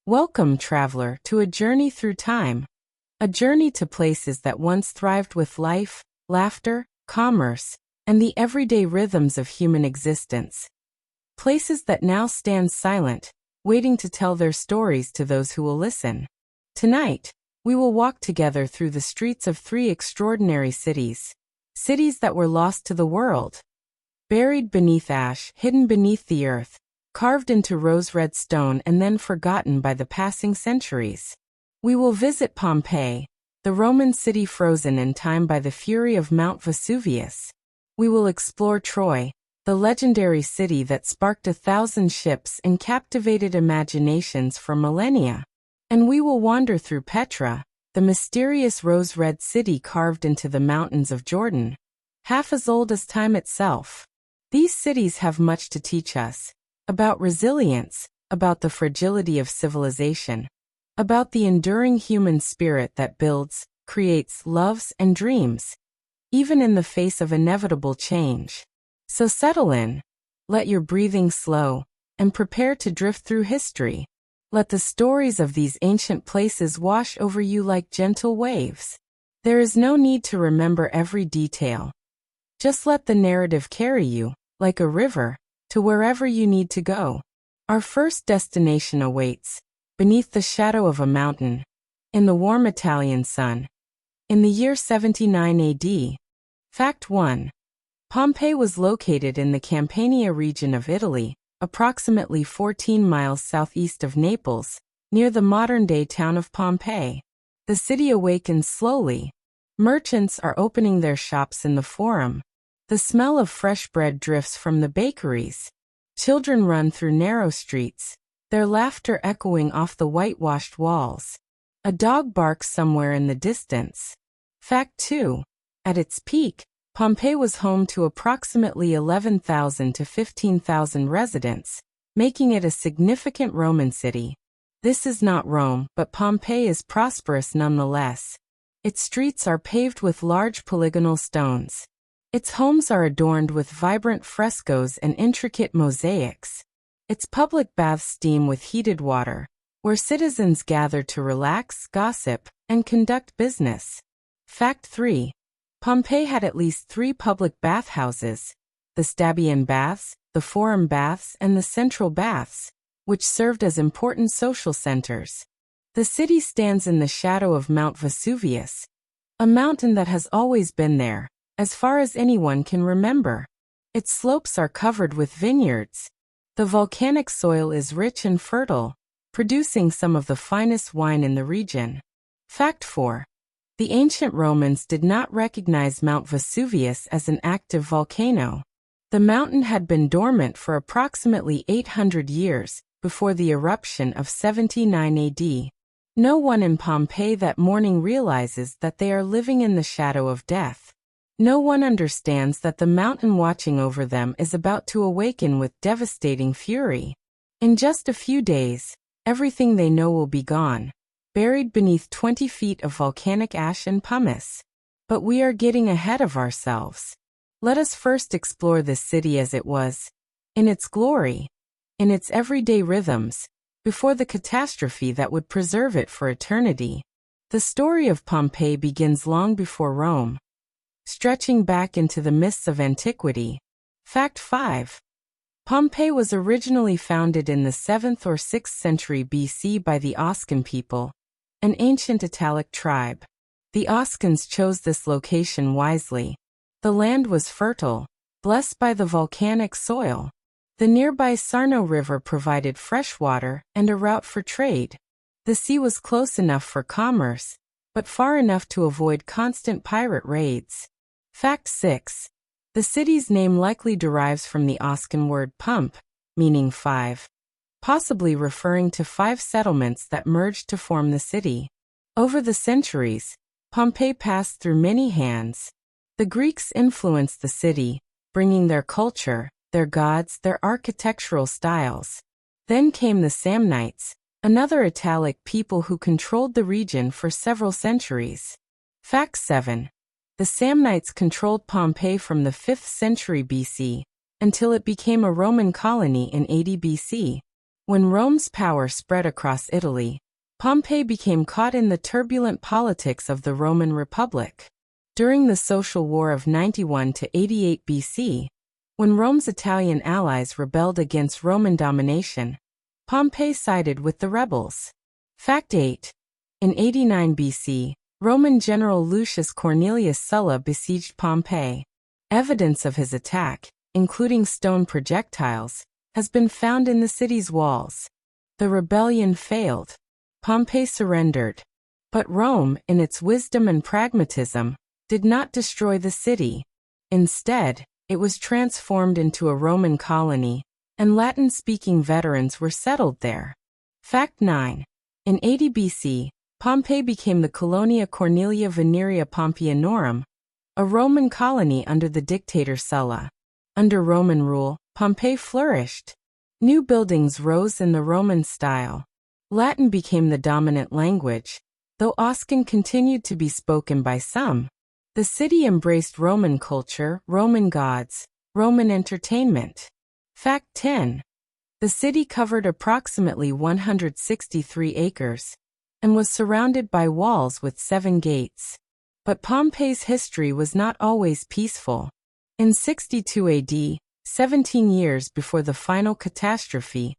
Welcome, traveler, to a journey through time. A journey to places that once thrived with life, laughter, commerce, and the everyday rhythms of human existence. Places that now stand silent, waiting to tell their stories to those who will listen. Tonight, we will walk together through the streets of three extraordinary cities. Cities that were lost to the world. Buried beneath ash, hidden beneath the earth, carved into rose-red stone and then forgotten by the passing centuries. We will visit Pompeii, the Roman city frozen in time by the fury of Mount Vesuvius. We will explore Troy, the legendary city that sparked 1,000 ships and captivated imaginations for millennia. And we will wander through Petra, the mysterious rose-red city carved into the mountains of Jordan, half as old as time itself. These cities have much to teach us, about resilience, about the fragility of civilization, about the enduring human spirit that builds, creates, loves, and dreams, even in the face of inevitable change. So settle in, let your breathing slow, and prepare to drift through history. Let the stories of these ancient places wash over you like gentle waves. There is no need to remember every detail. Just let the narrative carry you, like a river, to wherever you need to go. Our first destination awaits, beneath the shadow of a mountain, in the warm Italian sun. In the year 79 AD. Fact 1. Pompeii was located in the Campania region of Italy, approximately 14 miles southeast of Naples, near the modern-day town of Pompeii. The city awakens slowly. Merchants are opening their shops in the Forum. The smell of fresh bread drifts from the bakeries. Children run through narrow streets, their laughter echoing off the whitewashed walls. A dog barks somewhere in the distance. Fact 2. At its peak, Pompeii was home to approximately 11,000 to 15,000 residents, making it a significant Roman city. This is not Rome, but Pompeii is prosperous nonetheless. Its streets are paved with large polygonal stones. Its homes are adorned with vibrant frescoes and intricate mosaics. Its public baths steam with heated water, where citizens gather to relax, gossip, and conduct business. Fact 3. Pompeii had at least 3 public bathhouses, the Nabataean baths, the Forum baths, and the Central baths, which served as important social centers. The city stands in the shadow of Mount Vesuvius, a mountain that has always been there, as far as anyone can remember. Its slopes are covered with vineyards. The volcanic soil is rich and fertile, producing some of the finest wine in the region. Fact 4. The ancient Romans did not recognize Mount Vesuvius as an active volcano. The mountain had been dormant for approximately 800 years before the eruption of 79 AD. No one in Pompeii that morning realizes that they are living in the shadow of death. No one understands that the mountain watching over them is about to awaken with devastating fury. In just a few days, everything they know will be gone, buried beneath 20 feet of volcanic ash and pumice. But we are getting ahead of ourselves. Let us first explore this city as it was, in its glory, in its everyday rhythms, before the catastrophe that would preserve it for eternity. The story of Pompeii begins long before Rome, stretching back into the mists of antiquity. Fact 5. Pompeii was originally founded in the 7th or 6th century BC by the Oscan people, an ancient Italic tribe. The Oscans chose this location wisely. The land was fertile, blessed by the volcanic soil. The nearby Sarno River provided fresh water and a route for trade. The sea was close enough for commerce, but far enough to avoid constant pirate raids. Fact 6. The city's name likely derives from the Oscan word pump, meaning 5. Possibly referring to 5 settlements that merged to form the city. Over the centuries, Pompeii passed through many hands. The Greeks influenced the city, bringing their culture, their gods, their architectural styles. Then came the Samnites, another Italic people who controlled the region for several centuries. Fact 7. The Samnites controlled Pompeii from the 5th century BC, until it became a Roman colony in 80 BC. When Rome's power spread across Italy, Pompeii became caught in the turbulent politics of the Roman Republic. During the Social War of 91 to 88 BC, when Rome's Italian allies rebelled against Roman domination, Pompeii sided with the rebels. Fact 8. In 89 BC, Roman general Lucius Cornelius Sulla besieged Pompeii. Evidence of his attack, including stone projectiles, has been found in the city's walls. The rebellion failed. Pompeii surrendered. But Rome, in its wisdom and pragmatism, did not destroy the city. Instead, it was transformed into a Roman colony, and Latin-speaking veterans were settled there. Fact 9. In 80 BC, Pompeii became the Colonia Cornelia Veneria Pompeianorum, a Roman colony under the dictator Sulla. Under Roman rule, Pompeii flourished. New buildings rose in the Roman style. Latin became the dominant language, though Oscan continued to be spoken by some. The city embraced Roman culture, Roman gods, Roman entertainment. Fact 10. The city covered approximately 163 acres and was surrounded by walls with 7 gates. But Pompeii's history was not always peaceful. In 62 AD, 17 years before the final catastrophe,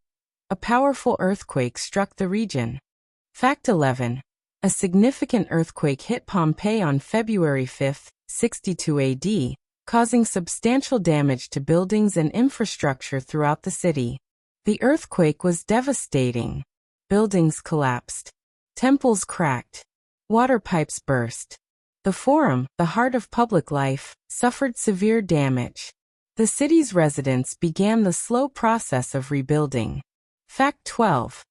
a powerful earthquake struck the region. Fact 11. A significant earthquake hit Pompeii on February 5, 62 AD, causing substantial damage to buildings and infrastructure throughout the city. The earthquake was devastating. Buildings collapsed. Temples cracked. Water pipes burst. The Forum, the heart of public life, suffered severe damage. The city's residents began the slow process of rebuilding. Fact 12.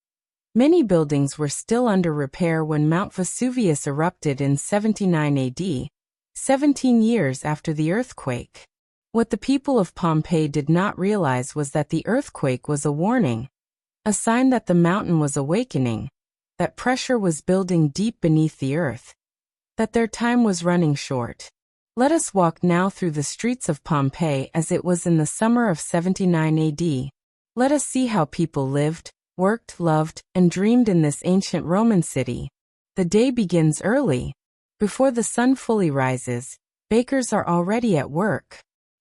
Many buildings were still under repair when Mount Vesuvius erupted in 79 AD, 17 years after the earthquake. What the people of Pompeii did not realize was that the earthquake was a warning, a sign that the mountain was awakening, that pressure was building deep beneath the earth, that their time was running short. Let us walk now through the streets of Pompeii as it was in the summer of 79 AD. Let us see how people lived, worked, loved, and dreamed in this ancient Roman city. The day begins early. Before the sun fully rises, bakers are already at work.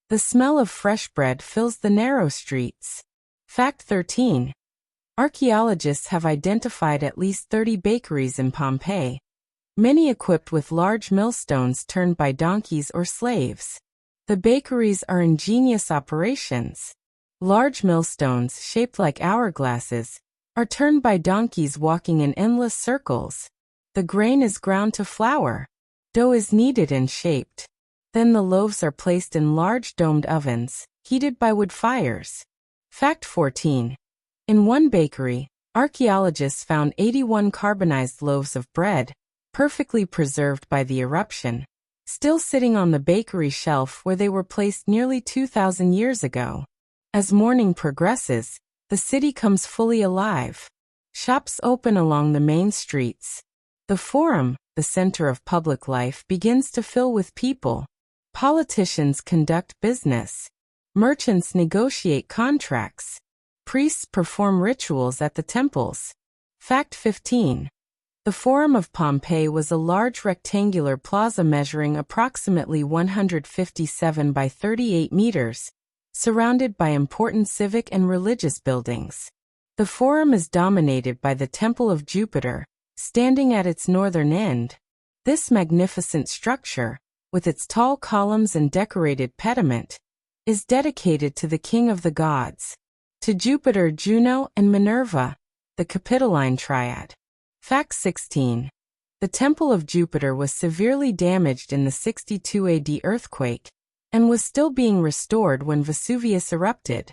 The smell of fresh bread fills the narrow streets. Fact 13. Archaeologists have identified at least 30 bakeries in Pompeii, many equipped with large millstones turned by donkeys or slaves. The bakeries are ingenious operations. Large millstones, shaped like hourglasses, are turned by donkeys walking in endless circles. The grain is ground to flour. Dough is kneaded and shaped. Then the loaves are placed in large domed ovens, heated by wood fires. Fact 14. In one bakery, archaeologists found 81 carbonized loaves of bread, perfectly preserved by the eruption, still sitting on the bakery shelf where they were placed nearly 2,000 years ago. As morning progresses, the city comes fully alive. Shops open along the main streets. The Forum, the center of public life, begins to fill with people. Politicians conduct business. Merchants negotiate contracts. Priests perform rituals at the temples. Fact 15. The Forum of Pompeii was a large rectangular plaza measuring approximately 157 by 38 meters, surrounded by important civic and religious buildings. The Forum is dominated by the Temple of Jupiter, standing at its northern end. This magnificent structure, with its tall columns and decorated pediment, is dedicated to the king of the gods, to Jupiter, Juno, and Minerva, the Capitoline triad. Fact 16. The Temple of Jupiter was severely damaged in the 62 AD earthquake, and was still being restored when Vesuvius erupted.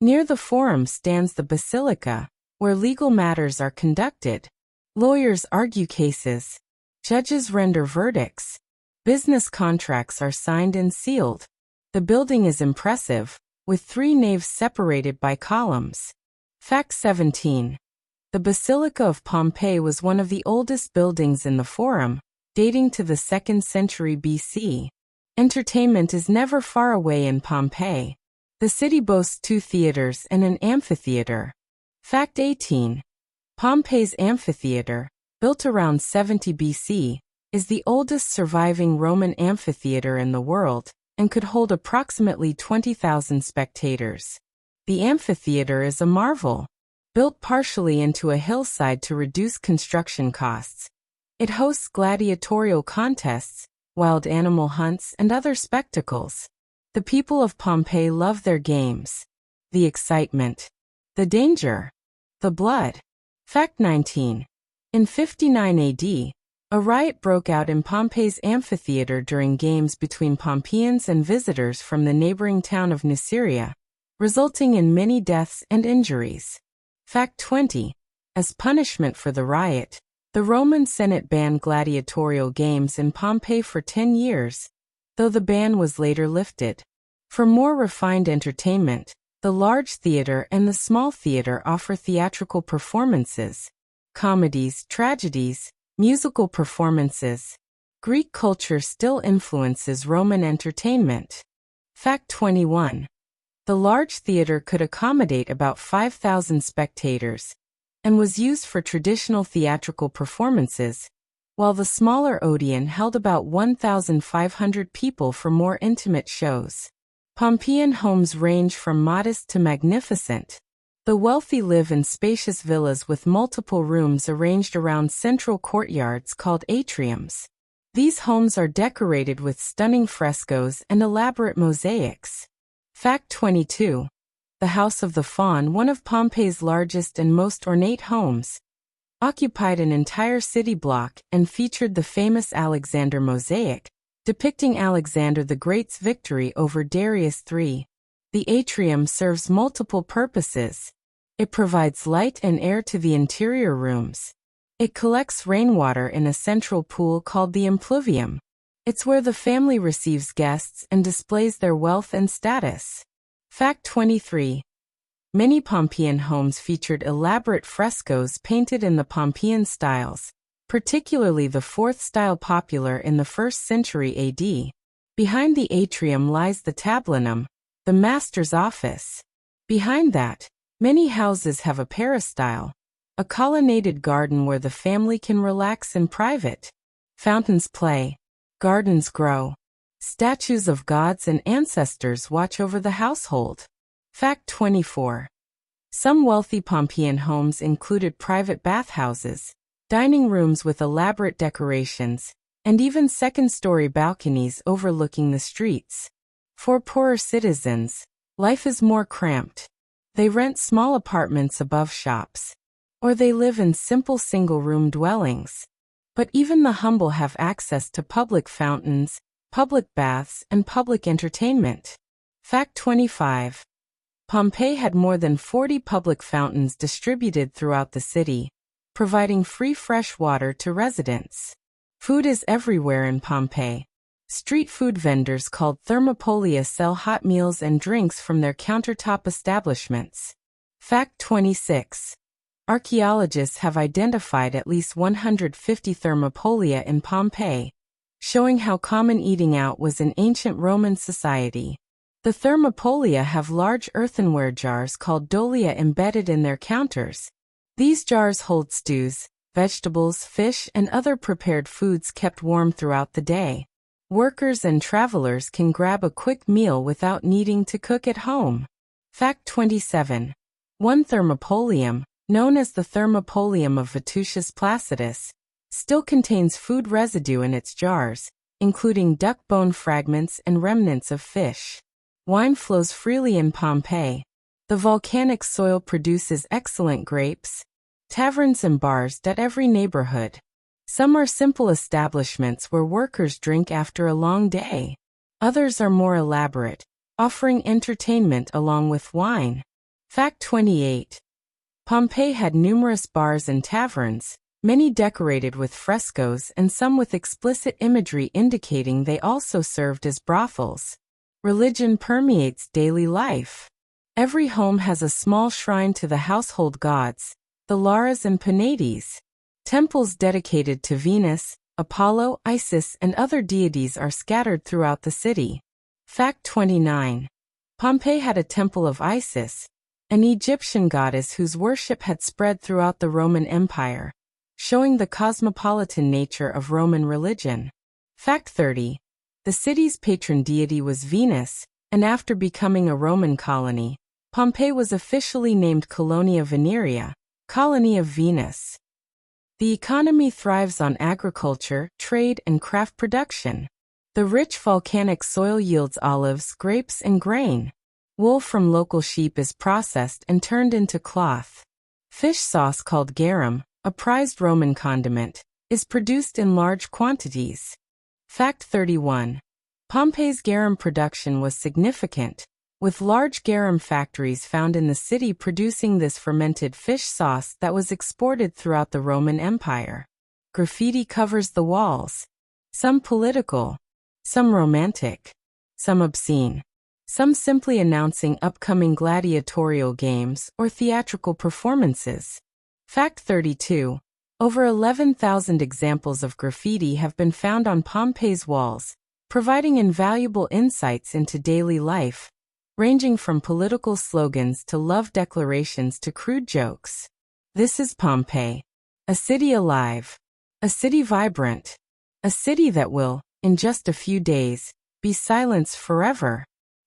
Near the Forum stands the Basilica, where legal matters are conducted. Lawyers argue cases. Judges render verdicts. Business contracts are signed and sealed. The building is impressive, with 3 naves separated by columns. Fact 17. The Basilica of Pompeii was one of the oldest buildings in the Forum, dating to the 2nd century BC. Entertainment is never far away in Pompeii. The city boasts 2 theaters and an amphitheater. Fact 18. Pompeii's amphitheater, built around 70 BC, is the oldest surviving Roman amphitheater in the world and could hold approximately 20,000 spectators. The amphitheater is a marvel. Built partially into a hillside to reduce construction costs, it hosts gladiatorial contests, wild animal hunts, and other spectacles. The people of Pompeii love their games, the excitement, the danger, the blood. Fact 19. In 59 AD, a riot broke out in Pompeii's amphitheater during games between Pompeians and visitors from the neighboring town of Nuceria, resulting in many deaths and injuries. Fact 20. As punishment for the riot, the Roman Senate banned gladiatorial games in Pompeii for 10 years, though the ban was later lifted. For more refined entertainment, the large theater and the small theater offer theatrical performances, comedies, tragedies, musical performances. Greek culture still influences Roman entertainment. Fact 21. The large theater could accommodate about 5,000 spectators and was used for traditional theatrical performances, while the smaller Odeon held about 1,500 people for more intimate shows. Pompeian homes range from modest to magnificent. The wealthy live in spacious villas with multiple rooms arranged around central courtyards called atriums. These homes are decorated with stunning frescoes and elaborate mosaics. Fact 22. The House of the Faun, one of Pompeii's largest and most ornate homes, occupied an entire city block and featured the famous Alexander mosaic, depicting Alexander the Great's victory over Darius III. The atrium serves multiple purposes. It provides light and air to the interior rooms. It collects rainwater in a central pool called the impluvium. It's where the family receives guests and displays their wealth and status. Fact 23. Many Pompeian homes featured elaborate frescoes painted in the Pompeian styles, particularly the fourth style popular in the 1st century AD. Behind the atrium lies the tablinum, the master's office. Behind that, many houses have a peristyle, a colonnaded garden where the family can relax in private. Fountains play, gardens grow. Statues of gods and ancestors watch over the household. Fact 24. Some wealthy Pompeian homes included private bathhouses, dining rooms with elaborate decorations, and even second-story balconies overlooking the streets. For poorer citizens, life is more cramped. They rent small apartments above shops, or they live in simple single-room dwellings. But even the humble have access to public fountains, public baths, and public entertainment. Fact 25. Pompeii had more than 40 public fountains distributed throughout the city, providing free fresh water to residents. Food is everywhere in Pompeii. Street food vendors called thermopolia sell hot meals and drinks from their countertop establishments. Fact 26. Archaeologists have identified at least 150 thermopolia in Pompeii, showing how common eating out was in ancient Roman society. The thermopolia have large earthenware jars called dolia embedded in their counters. These jars hold stews, vegetables, fish, and other prepared foods kept warm throughout the day. Workers and travelers can grab a quick meal without needing to cook at home. Fact 27. One thermopolium, known as the thermopolium of Vetusius Placidus, still contains food residue in its jars, including duck bone fragments and remnants of fish. Wine flows freely in Pompeii. The volcanic soil produces excellent grapes. Taverns and bars dot every neighborhood. Some are simple establishments where workers drink after a long day. Others are more elaborate, offering entertainment along with wine. Fact 28. Pompeii had numerous bars and taverns, many decorated with frescoes and some with explicit imagery indicating they also served as brothels. Religion permeates daily life. Every home has a small shrine to the household gods, the Lares and Penates. Temples dedicated to Venus, Apollo, Isis, and other deities are scattered throughout the city. Fact 29. Pompeii had a temple of Isis, an Egyptian goddess whose worship had spread throughout the Roman Empire, showing the cosmopolitan nature of Roman religion. Fact 30. The city's patron deity was Venus, and after becoming a Roman colony, Pompeii was officially named Colonia Venerea, Colony of Venus. The economy thrives on agriculture, trade, and craft production. The rich volcanic soil yields olives, grapes, and grain. Wool from local sheep is processed and turned into cloth. Fish sauce called garum, a prized Roman condiment, is produced in large quantities. Fact 31. Pompeii's garum production was significant, with large garum factories found in the city producing this fermented fish sauce that was exported throughout the Roman Empire. Graffiti covers the walls. Some political, some romantic, some obscene, some simply announcing upcoming gladiatorial games or theatrical performances. Fact 32. Over 11,000 examples of graffiti have been found on Pompeii's walls, providing invaluable insights into daily life, ranging from political slogans to love declarations to crude jokes. This is Pompeii. A city alive. A city vibrant. A city that will, in just a few days, be silenced forever.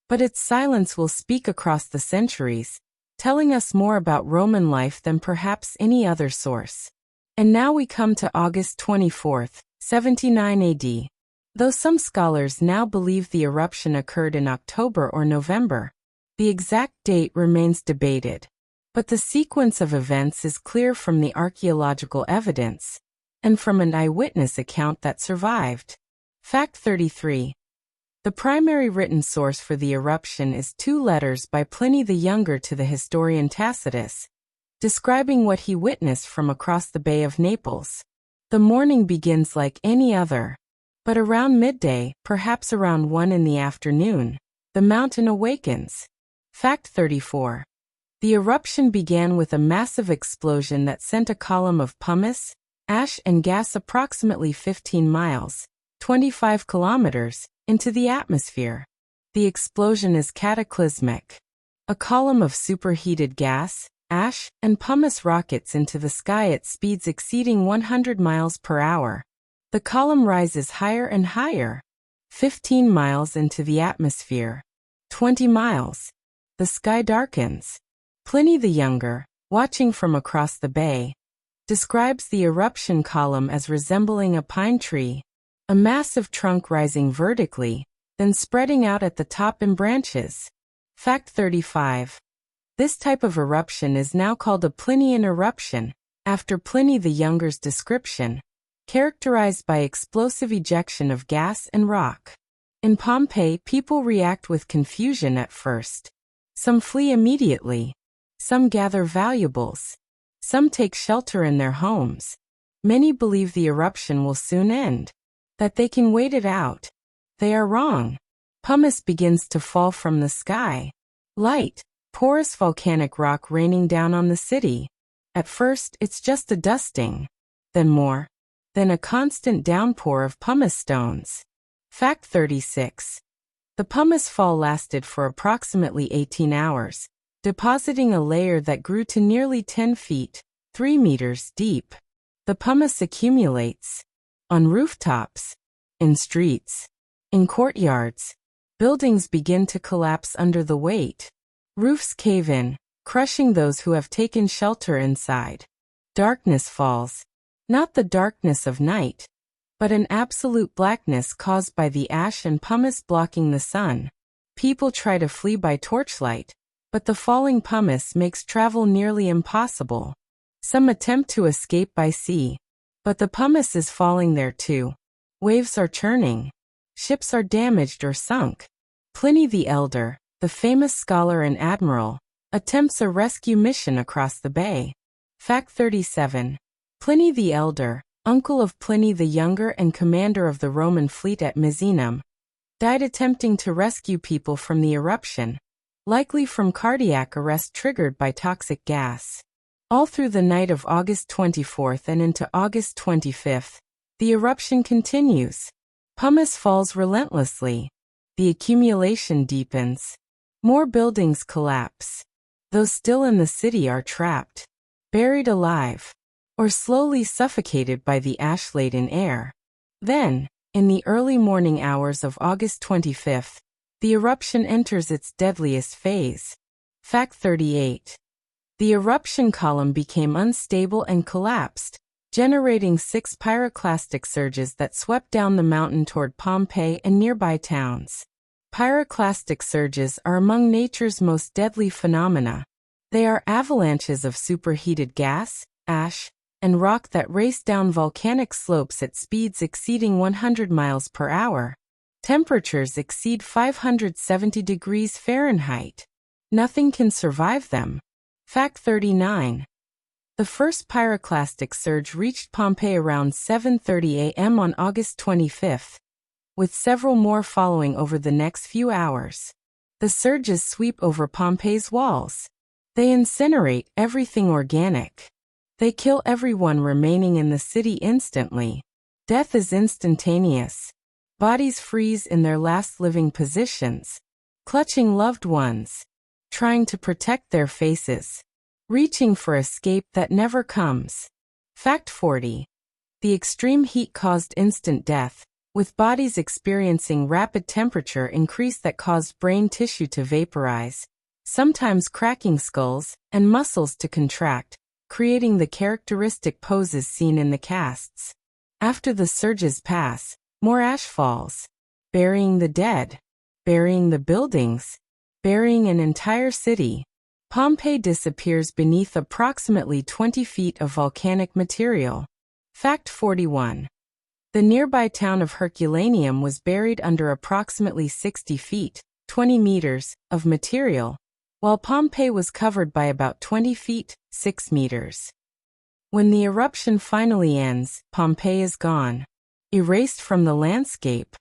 But its silence will speak across the centuries, telling us more about Roman life than perhaps any other source. And now we come to August 24, 79 AD. Though some scholars now believe the eruption occurred in October or November, the exact date remains debated. But the sequence of events is clear from the archaeological evidence, and from an eyewitness account that survived. Fact 33. The primary written source for the eruption is 2 letters by Pliny the Younger to the historian Tacitus, describing what he witnessed from across the Bay of Naples. The morning begins like any other. But around midday, perhaps around 1 in the afternoon, the mountain awakens. Fact 34. The eruption began with a massive explosion that sent a column of pumice, ash and gas approximately 15 miles, 25 kilometers, into the atmosphere. The explosion is cataclysmic. A column of superheated gas, ash, and pumice rockets into the sky at speeds exceeding 100 miles per hour. The column rises higher and higher. 15 miles into the atmosphere. 20 miles. The sky darkens. Pliny the Younger, watching from across the bay, describes the eruption column as resembling a pine tree, a massive trunk rising vertically, then spreading out at the top in branches. Fact 35. This type of eruption is now called a Plinian eruption, after Pliny the Younger's description, characterized by explosive ejection of gas and rock. In Pompeii, people react with confusion at first. Some flee immediately. Some gather valuables. Some take shelter in their homes. Many believe the eruption will soon end, that they can wait it out. They are wrong. Pumice begins to fall from the sky. Light, porous volcanic rock raining down on the city. At first, it's just a dusting. Then more. Then a constant downpour of pumice stones. Fact 36. The pumice fall lasted for approximately 18 hours, depositing a layer that grew to nearly 10 feet, 3 meters deep. The pumice accumulates on rooftops, in streets, in courtyards. Buildings begin to collapse under the weight. Roofs cave in, crushing those who have taken shelter inside. Darkness falls. Not the darkness of night, but an absolute blackness caused by the ash and pumice blocking the sun. People try to flee by torchlight, but the falling pumice makes travel nearly impossible. Some attempt to escape by sea, but the pumice is falling there too. Waves are churning. Ships are damaged or sunk. Pliny the Elder, the famous scholar and admiral, attempts a rescue mission across the bay. Fact 37. Pliny the Elder, uncle of Pliny the Younger and commander of the Roman fleet at Misenum, died attempting to rescue people from the eruption, likely from cardiac arrest triggered by toxic gas. All through the night of August 24th and into August 25th, the eruption continues. Pumice falls relentlessly. The accumulation deepens. More buildings collapse. those still in the city are trapped, buried alive, or slowly suffocated by the ash-laden air. Then, in the early morning hours of August 25th, the eruption enters its deadliest phase. Fact 38. The eruption column became unstable and collapsed, generating 6 pyroclastic surges that swept down the mountain toward Pompeii and nearby towns. Pyroclastic surges are among nature's most deadly phenomena. They are avalanches of superheated gas, ash, and rock that race down volcanic slopes at speeds exceeding 100 miles per hour. Temperatures exceed 570 degrees Fahrenheit. Nothing can survive them. Fact 39. The first pyroclastic surge reached Pompeii around 7:30 a.m. on August 25th, with several more following over the next few hours. The surges sweep over Pompeii's walls. They incinerate everything organic. They kill everyone remaining in the city instantly. Death is instantaneous. Bodies freeze in their last living positions, clutching loved ones, trying to protect their faces, reaching for escape that never comes. Fact 40. The extreme heat caused instant death, with bodies experiencing rapid temperature increase that caused brain tissue to vaporize, sometimes cracking skulls and muscles to contract, creating the characteristic poses seen in the casts. After the surges pass, more ash falls, burying the dead, burying the buildings, burying an entire city. Pompeii disappears beneath approximately 20 feet of volcanic material. Fact 41. The nearby town of Herculaneum was buried under approximately 60 feet, 20 meters, of material, while Pompeii was covered by about 20 feet, 6 meters. When the eruption finally ends, Pompeii is gone, erased from the landscape.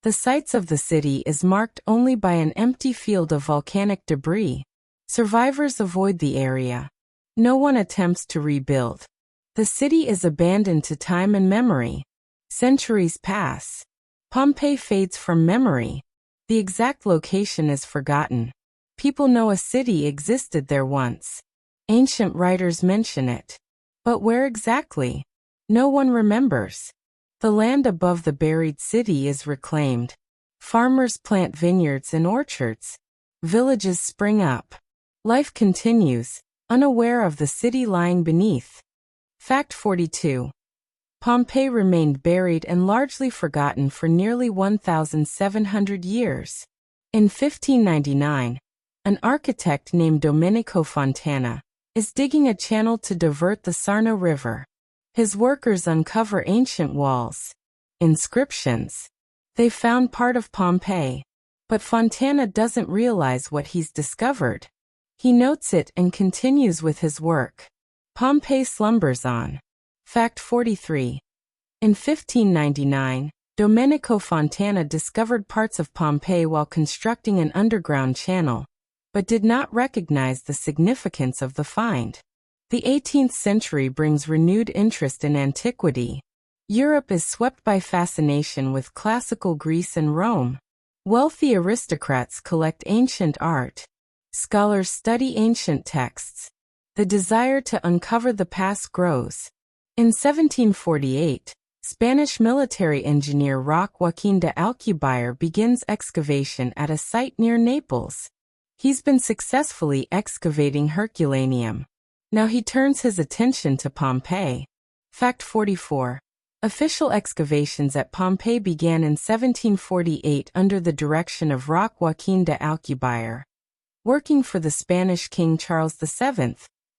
The sites of the city is marked only by an empty field of volcanic debris. Survivors avoid the area. No one attempts to rebuild. The city is abandoned to time and memory. Centuries pass. Pompeii fades from memory. The exact location is forgotten. People know a city existed there once. Ancient writers mention it. But where exactly? No one remembers. The land above the buried city is reclaimed. Farmers plant vineyards and orchards. Villages spring up. Life continues, unaware of the city lying beneath. Fact 42. Pompeii remained buried and largely forgotten for nearly 1,700 years. In 1599, an architect named Domenico Fontana is digging a channel to divert the Sarno River. His workers uncover ancient walls, inscriptions. They found part of Pompeii, but Fontana doesn't realize what he's discovered. He notes it and continues with his work. Pompeii slumbers on. Fact 43. In 1599, Domenico Fontana discovered parts of Pompeii while constructing an underground channel, but did not recognize the significance of the find. The 18th century brings renewed interest in antiquity. Europe is swept by fascination with classical Greece and Rome. Wealthy aristocrats collect ancient art. Scholars study ancient texts. The desire to uncover the past grows. In 1748, Spanish military engineer Roque Joaquin de Alcubierre begins excavation at a site near Naples. He's been successfully excavating Herculaneum. Now he turns his attention to Pompeii. Fact 44. Official excavations at Pompeii began in 1748 under the direction of Roque Joaquin de Alcubierre. Working for the Spanish King Charles VII,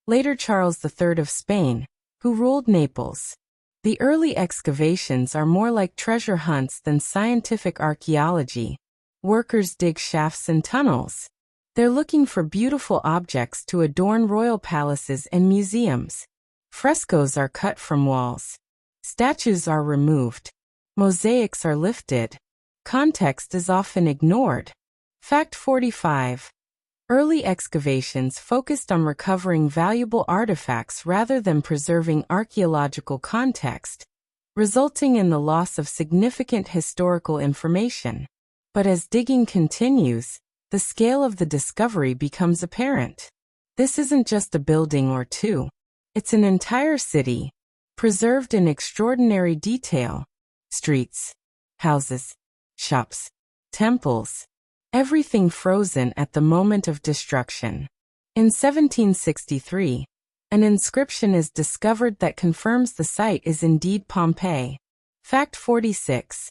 later Charles III of Spain, who ruled Naples. The early excavations are more like treasure hunts than scientific archaeology. Workers dig shafts and tunnels. They're looking for beautiful objects to adorn royal palaces and museums. Frescoes are cut from walls. Statues are removed. Mosaics are lifted. Context is often ignored. Fact 45. Early excavations focused on recovering valuable artifacts rather than preserving archaeological context, resulting in the loss of significant historical information. But as digging continues, the scale of the discovery becomes apparent. This isn't just a building or two. It's an entire city, preserved in extraordinary detail. Streets, houses, shops, temples, everything frozen at the moment of destruction. In 1763, an inscription is discovered that confirms the site is indeed Pompeii. Fact 46.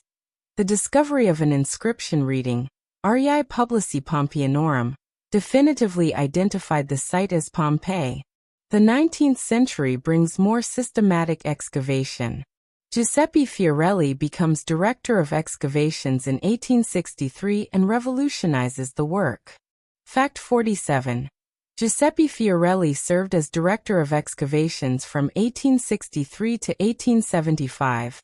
The discovery of an inscription reading, Ariae Publici Pompeionorum, definitively identified the site as Pompeii. The 19th century brings more systematic excavation. Giuseppe Fiorelli becomes director of excavations in 1863 and revolutionizes the work. Fact 47. Giuseppe Fiorelli served as director of excavations from 1863 to 1875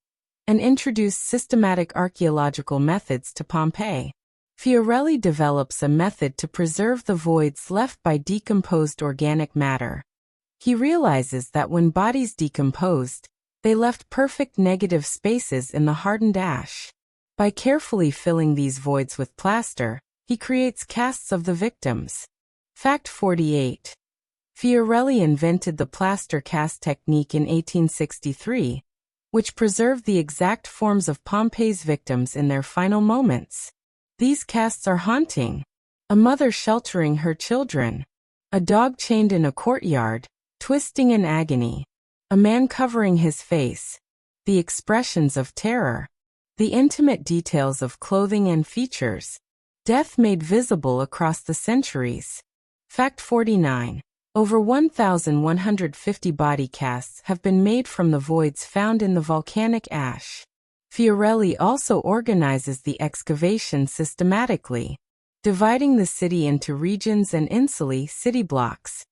and introduced systematic archaeological methods to Pompeii. Fiorelli develops a method to preserve the voids left by decomposed organic matter. He realizes that when bodies decomposed, they left perfect negative spaces in the hardened ash. By carefully filling these voids with plaster, he creates casts of the victims. Fact 48. Fiorelli invented the plaster cast technique in 1863, which preserved the exact forms of Pompeii's victims in their final moments. These casts are haunting. A mother sheltering her children. A dog chained in a courtyard, twisting in agony. A man covering his face. The expressions of terror. The intimate details of clothing and features. Death made visible across the centuries. Fact 49. Over 1,150 body casts have been made from the voids found in the volcanic ash. Fiorelli also organizes the excavation systematically, dividing the city into regions and insulae city blocks.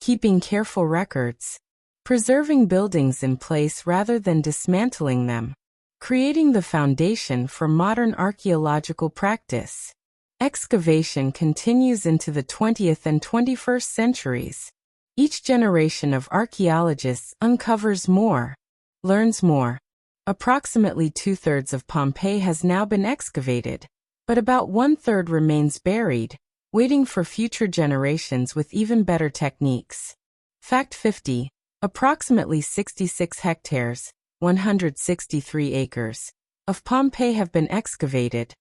Keeping careful records. Preserving buildings in place rather than dismantling them. Creating the foundation for modern archaeological practice. Excavation continues into the 20th and 21st centuries. Each generation of archaeologists uncovers more, learns more. Approximately 2/3 of Pompeii has now been excavated, but about 1/3 remains buried, waiting for future generations with even better techniques. Fact 50. Approximately 66 hectares, 163 acres, of Pompeii have been excavated,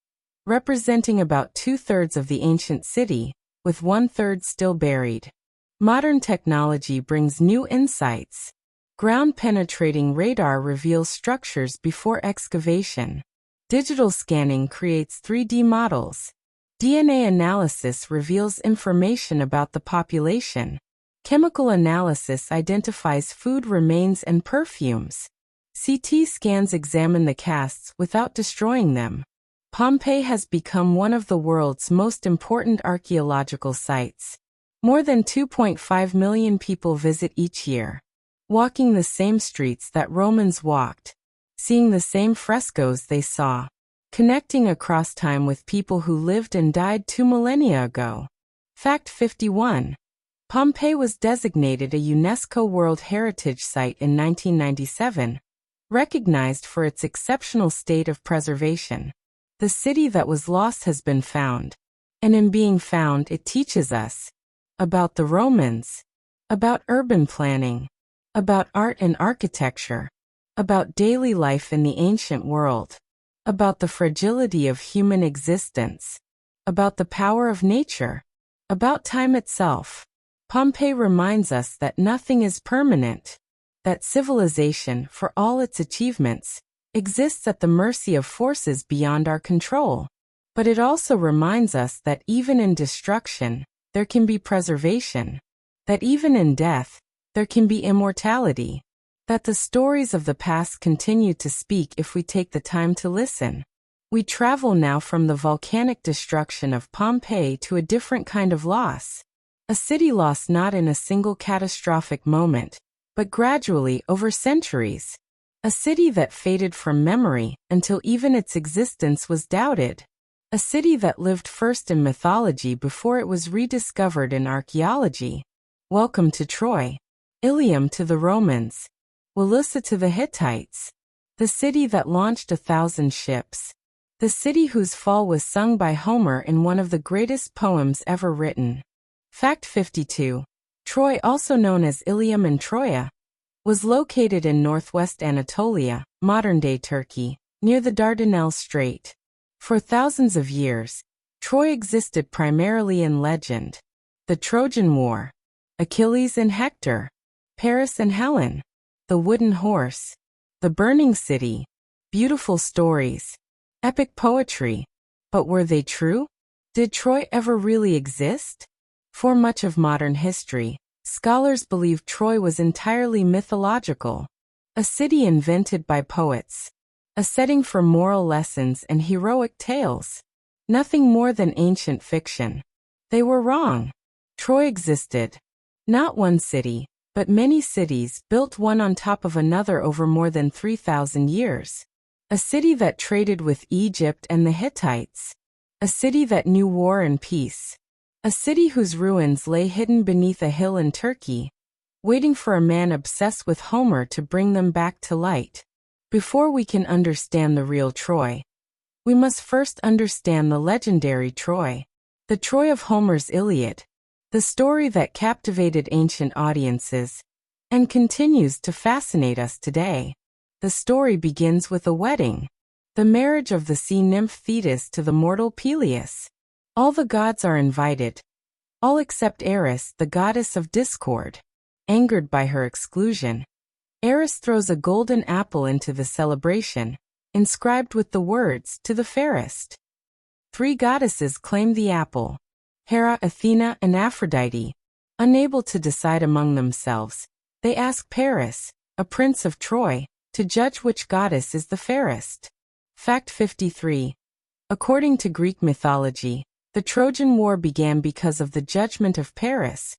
representing about 2/3 of the ancient city, with 1/3 still buried. Modern technology brings new insights. Ground-penetrating radar reveals structures before excavation. Digital scanning creates 3D models. DNA analysis reveals information about the population. Chemical analysis identifies food remains and perfumes. CT scans examine the casts without destroying them. Pompeii has become one of the world's most important archaeological sites. More than 2.5 million people visit each year, walking the same streets that Romans walked, seeing the same frescoes they saw, connecting across time with people who lived and died 2 millennia ago. Fact 51. Pompeii was designated a UNESCO World Heritage Site in 1997, recognized for its exceptional state of preservation. The city that was lost has been found, and in being found it teaches us about the Romans, about urban planning, about art and architecture, about daily life in the ancient world, about the fragility of human existence, about the power of nature, about time itself. Pompeii reminds us that nothing is permanent, that civilization, for all its achievements, exists at the mercy of forces beyond our control. But it also reminds us that even in destruction, there can be preservation, that even in death, there can be immortality, that the stories of the past continue to speak if we take the time to listen. We travel now from the volcanic destruction of Pompeii to a different kind of loss. A city lost not in a single catastrophic moment, but gradually over centuries. A city that faded from memory until even its existence was doubted. A city that lived first in mythology before it was rediscovered in archaeology. Welcome to Troy. Ilium to the Romans. Walusa to the Hittites. The city that launched 1,000 ships. The city whose fall was sung by Homer in one of the greatest poems ever written. Fact 52. Troy, also known as Ilium and Troia, was located in northwest Anatolia, modern-day Turkey, near the Dardanelles Strait. For thousands of years, Troy existed primarily in legend. The Trojan War, Achilles and Hector, Paris and Helen, the wooden horse, the burning city, beautiful stories, epic poetry. But were they true? Did Troy ever really exist? For much of modern history, scholars believe Troy was entirely mythological, a city invented by poets, a setting for moral lessons and heroic tales. Nothing more than ancient fiction. They were wrong. Troy existed. Not one city, but many cities built one on top of another over more than 3,000 years. A city that traded with Egypt and the Hittites. A city that knew war and peace. A city whose ruins lay hidden beneath a hill in Turkey, waiting for a man obsessed with Homer to bring them back to light. Before we can understand the real Troy, we must first understand the legendary Troy. The Troy of Homer's Iliad, the story that captivated ancient audiences and continues to fascinate us today. The story begins with a wedding, the marriage of the sea nymph Thetis to the mortal Peleus. All the gods are invited, all except Eris, the goddess of discord. Angered by her exclusion, Eris throws a golden apple into the celebration, inscribed with the words, "To the fairest." 3 goddesses claim the apple: Hera, Athena, and Aphrodite. Unable to decide among themselves, they ask Paris, a prince of Troy, to judge which goddess is the fairest. Fact 53. According to Greek mythology, the Trojan War began because of the judgment of Paris,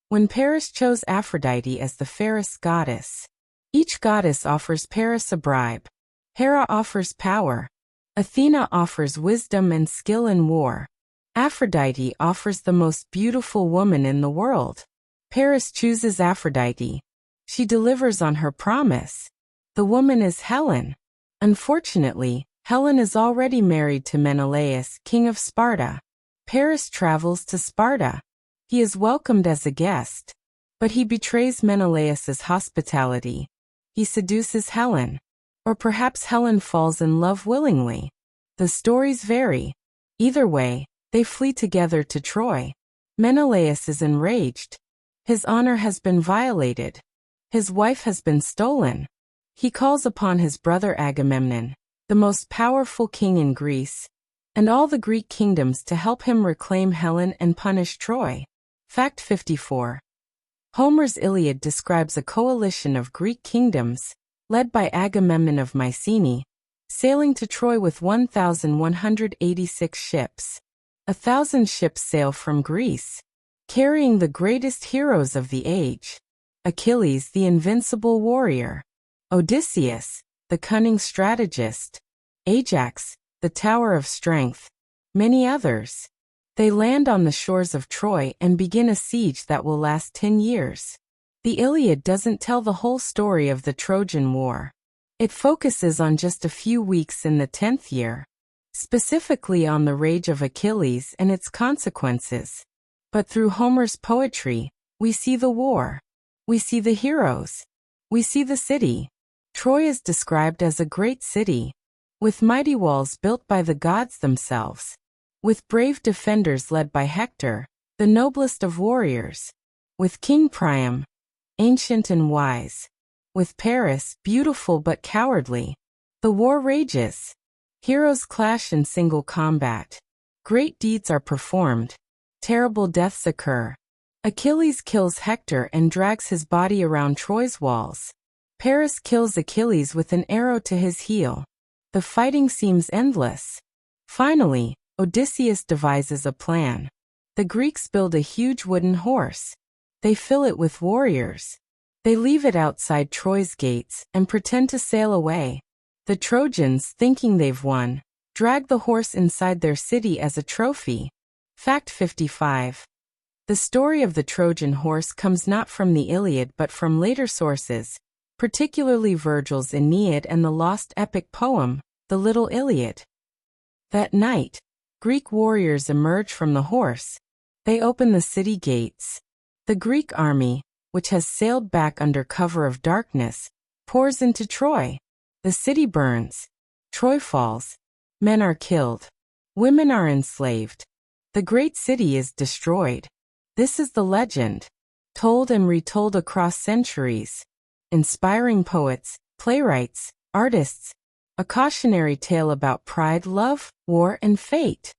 when Paris chose Aphrodite as the fairest goddess. Each goddess offers Paris a bribe. Hera offers power. Athena offers wisdom and skill in war. Aphrodite offers the most beautiful woman in the world. Paris chooses Aphrodite. She delivers on her promise. The woman is Helen. Unfortunately, Helen is already married to Menelaus, king of Sparta. Paris travels to Sparta. He is welcomed as a guest, but he betrays Menelaus's hospitality. He seduces Helen. Or perhaps Helen falls in love willingly. The stories vary. Either way, they flee together to Troy. Menelaus is enraged. His honor has been violated. His wife has been stolen. He calls upon his brother Agamemnon, the most powerful king in Greece, and all the Greek kingdoms to help him reclaim Helen and punish Troy. Fact 54. Homer's Iliad describes a coalition of Greek kingdoms, led by Agamemnon of Mycenae, sailing to Troy with 1,186 ships. 1,000 ships sail from Greece, carrying the greatest heroes of the age: Achilles, the invincible warrior; Odysseus, the cunning strategist; Ajax, the tower of strength; many others. They land on the shores of Troy and begin a siege that will last 10 years. The Iliad doesn't tell the whole story of the Trojan War. It focuses on just a few weeks in the 10th year, specifically on the rage of Achilles and its consequences. But through Homer's poetry, we see the war. We see the heroes. We see the city. Troy is described as a great city, with mighty walls built by the gods themselves, with brave defenders led by Hector, the noblest of warriors, with King Priam, ancient and wise, with Paris, beautiful but cowardly. The war rages. Heroes clash in single combat. Great deeds are performed. Terrible deaths occur. Achilles kills Hector and drags his body around Troy's walls. Paris kills Achilles with an arrow to his heel. The fighting seems endless. Finally, Odysseus devises a plan. The Greeks build a huge wooden horse. They fill it with warriors. They leave it outside Troy's gates and pretend to sail away. The Trojans, thinking they've won, drag the horse inside their city as a trophy. Fact 55. The story of the Trojan horse comes not from the Iliad but from later sources, particularly Virgil's Aeneid and the lost epic poem, the Little Iliad. That night, Greek warriors emerge from the horse. They open the city gates. The Greek army, which has sailed back under cover of darkness, pours into Troy. The city burns. Troy falls. Men are killed. Women are enslaved. The great city is destroyed. This is the legend, told and retold across centuries, inspiring poets, playwrights, artists, a cautionary tale about pride, love, war, and fate.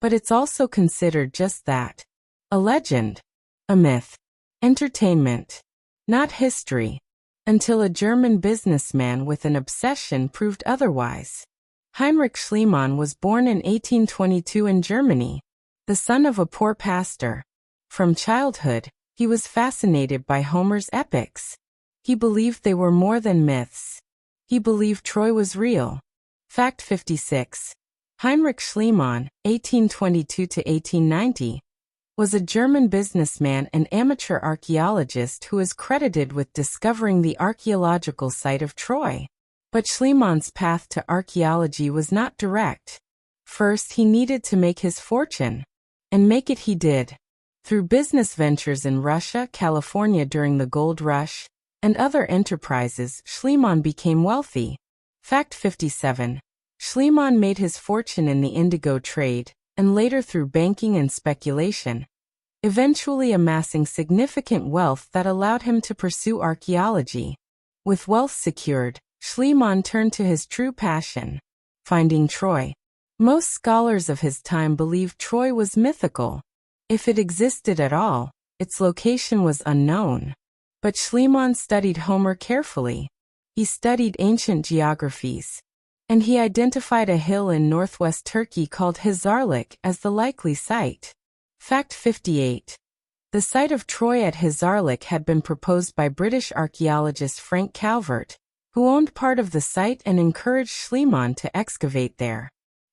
But it's also considered just that, a legend, a myth, entertainment, not history, until a German businessman with an obsession proved otherwise. Heinrich Schliemann was born in 1822 in Germany, the son of a poor pastor. From childhood, he was fascinated by Homer's epics. He believed they were more than myths. He believed Troy was real. Fact 56. Heinrich Schliemann, 1822 to 1890, was a German businessman and amateur archaeologist who is credited with discovering the archaeological site of Troy. But Schliemann's path to archaeology was not direct. First, he needed to make his fortune. And make it he did. Through business ventures in Russia, California during the gold rush, and other enterprises, Schliemann became wealthy. Fact 57. Schliemann made his fortune in the indigo trade, and later through banking and speculation, eventually amassing significant wealth that allowed him to pursue archaeology. With wealth secured, Schliemann turned to his true passion, finding Troy. Most scholars of his time believed Troy was mythical. If it existed at all, its location was unknown. But Schliemann studied Homer carefully. He studied ancient geographies. And he identified a hill in northwest Turkey called Hizarlik as the likely site. Fact 58. The site of Troy at Hizarlik had been proposed by British archaeologist Frank Calvert, who owned part of the site and encouraged Schliemann to excavate there.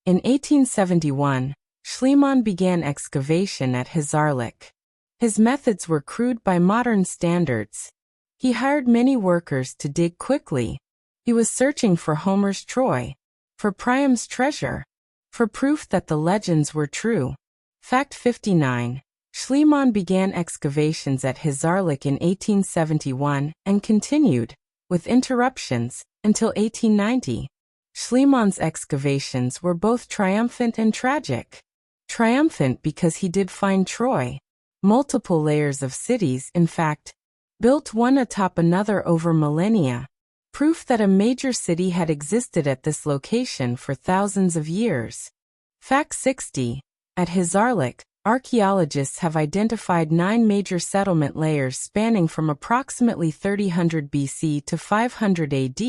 In 1871, Schliemann began excavation at Hizarlik. His methods were crude by modern standards. He hired many workers to dig quickly. He was searching for Homer's Troy, for Priam's treasure, for proof that the legends were true. Fact 59. Schliemann began excavations at Hizarlik in 1871 and continued, with interruptions, until 1890. Schliemann's excavations were both triumphant and tragic. Triumphant because he did find Troy. Multiple layers of cities, in fact, built one atop another over millennia. Proof that a major city had existed at this location for thousands of years. Fact 60. At Hizarlik, archaeologists have identified 9 major settlement layers spanning from approximately 3000 BC to 500 AD,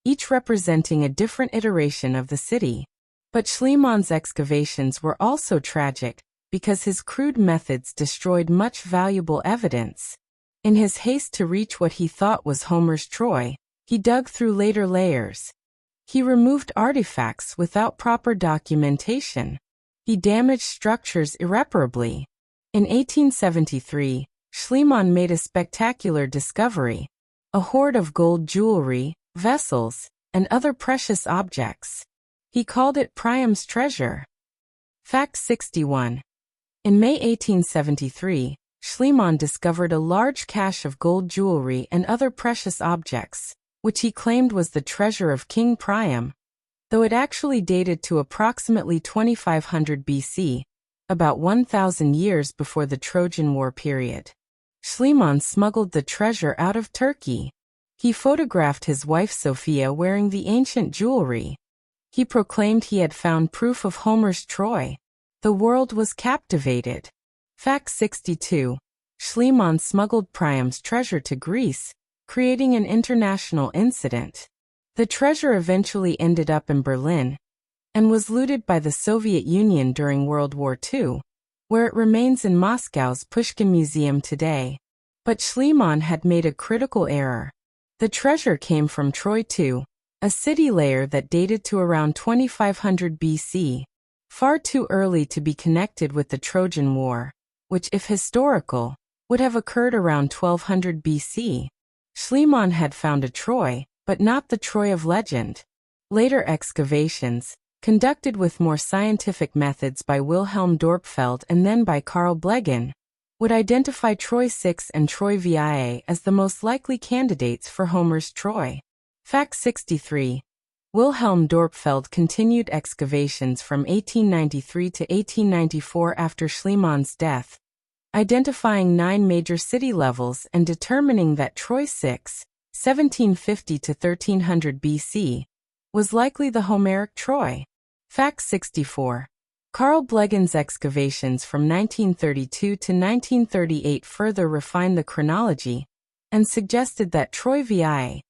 each representing a different iteration of the city. But Schliemann's excavations were also tragic, because his crude methods destroyed much valuable evidence. In his haste to reach what he thought was Homer's Troy, he dug through later layers. He removed artifacts without proper documentation. He damaged structures irreparably. In 1873, Schliemann made a spectacular discovery: a hoard of gold jewelry, vessels, and other precious objects. He called it Priam's treasure. Fact 61. In May 1873, Schliemann discovered a large cache of gold jewelry and other precious objects, which he claimed was the treasure of King Priam, though it actually dated to approximately 2500 BC, about 1,000 years before the Trojan War period. Schliemann smuggled the treasure out of Turkey. He photographed his wife Sophia wearing the ancient jewelry. He proclaimed he had found proof of Homer's Troy. The world was captivated. Fact 62. Schliemann smuggled Priam's treasure to Greece, creating an international incident. The treasure eventually ended up in Berlin and was looted by the Soviet Union during World War II, where it remains in Moscow's Pushkin Museum today. But Schliemann had made a critical error. The treasure came from Troy too, a city layer that dated to around 2500 BC, far too early to be connected with the Trojan War, which, if historical, would have occurred around 1200 BC. Schliemann had found a Troy, but not the Troy of legend. Later excavations, conducted with more scientific methods by Wilhelm Dörpfeld and then by Carl Blegen, would identify Troy 6 and Troy VIA as the most likely candidates for Homer's Troy. Fact 63. Wilhelm Dörpfeld continued excavations from 1893 to 1894 after Schliemann's death, identifying 9 major city levels and determining that Troy 6, 1750 to 1300 BC, was likely the Homeric Troy. Fact 64. Carl Blegen's excavations from 1932 to 1938 further refined the chronology and suggested that Troy VIA,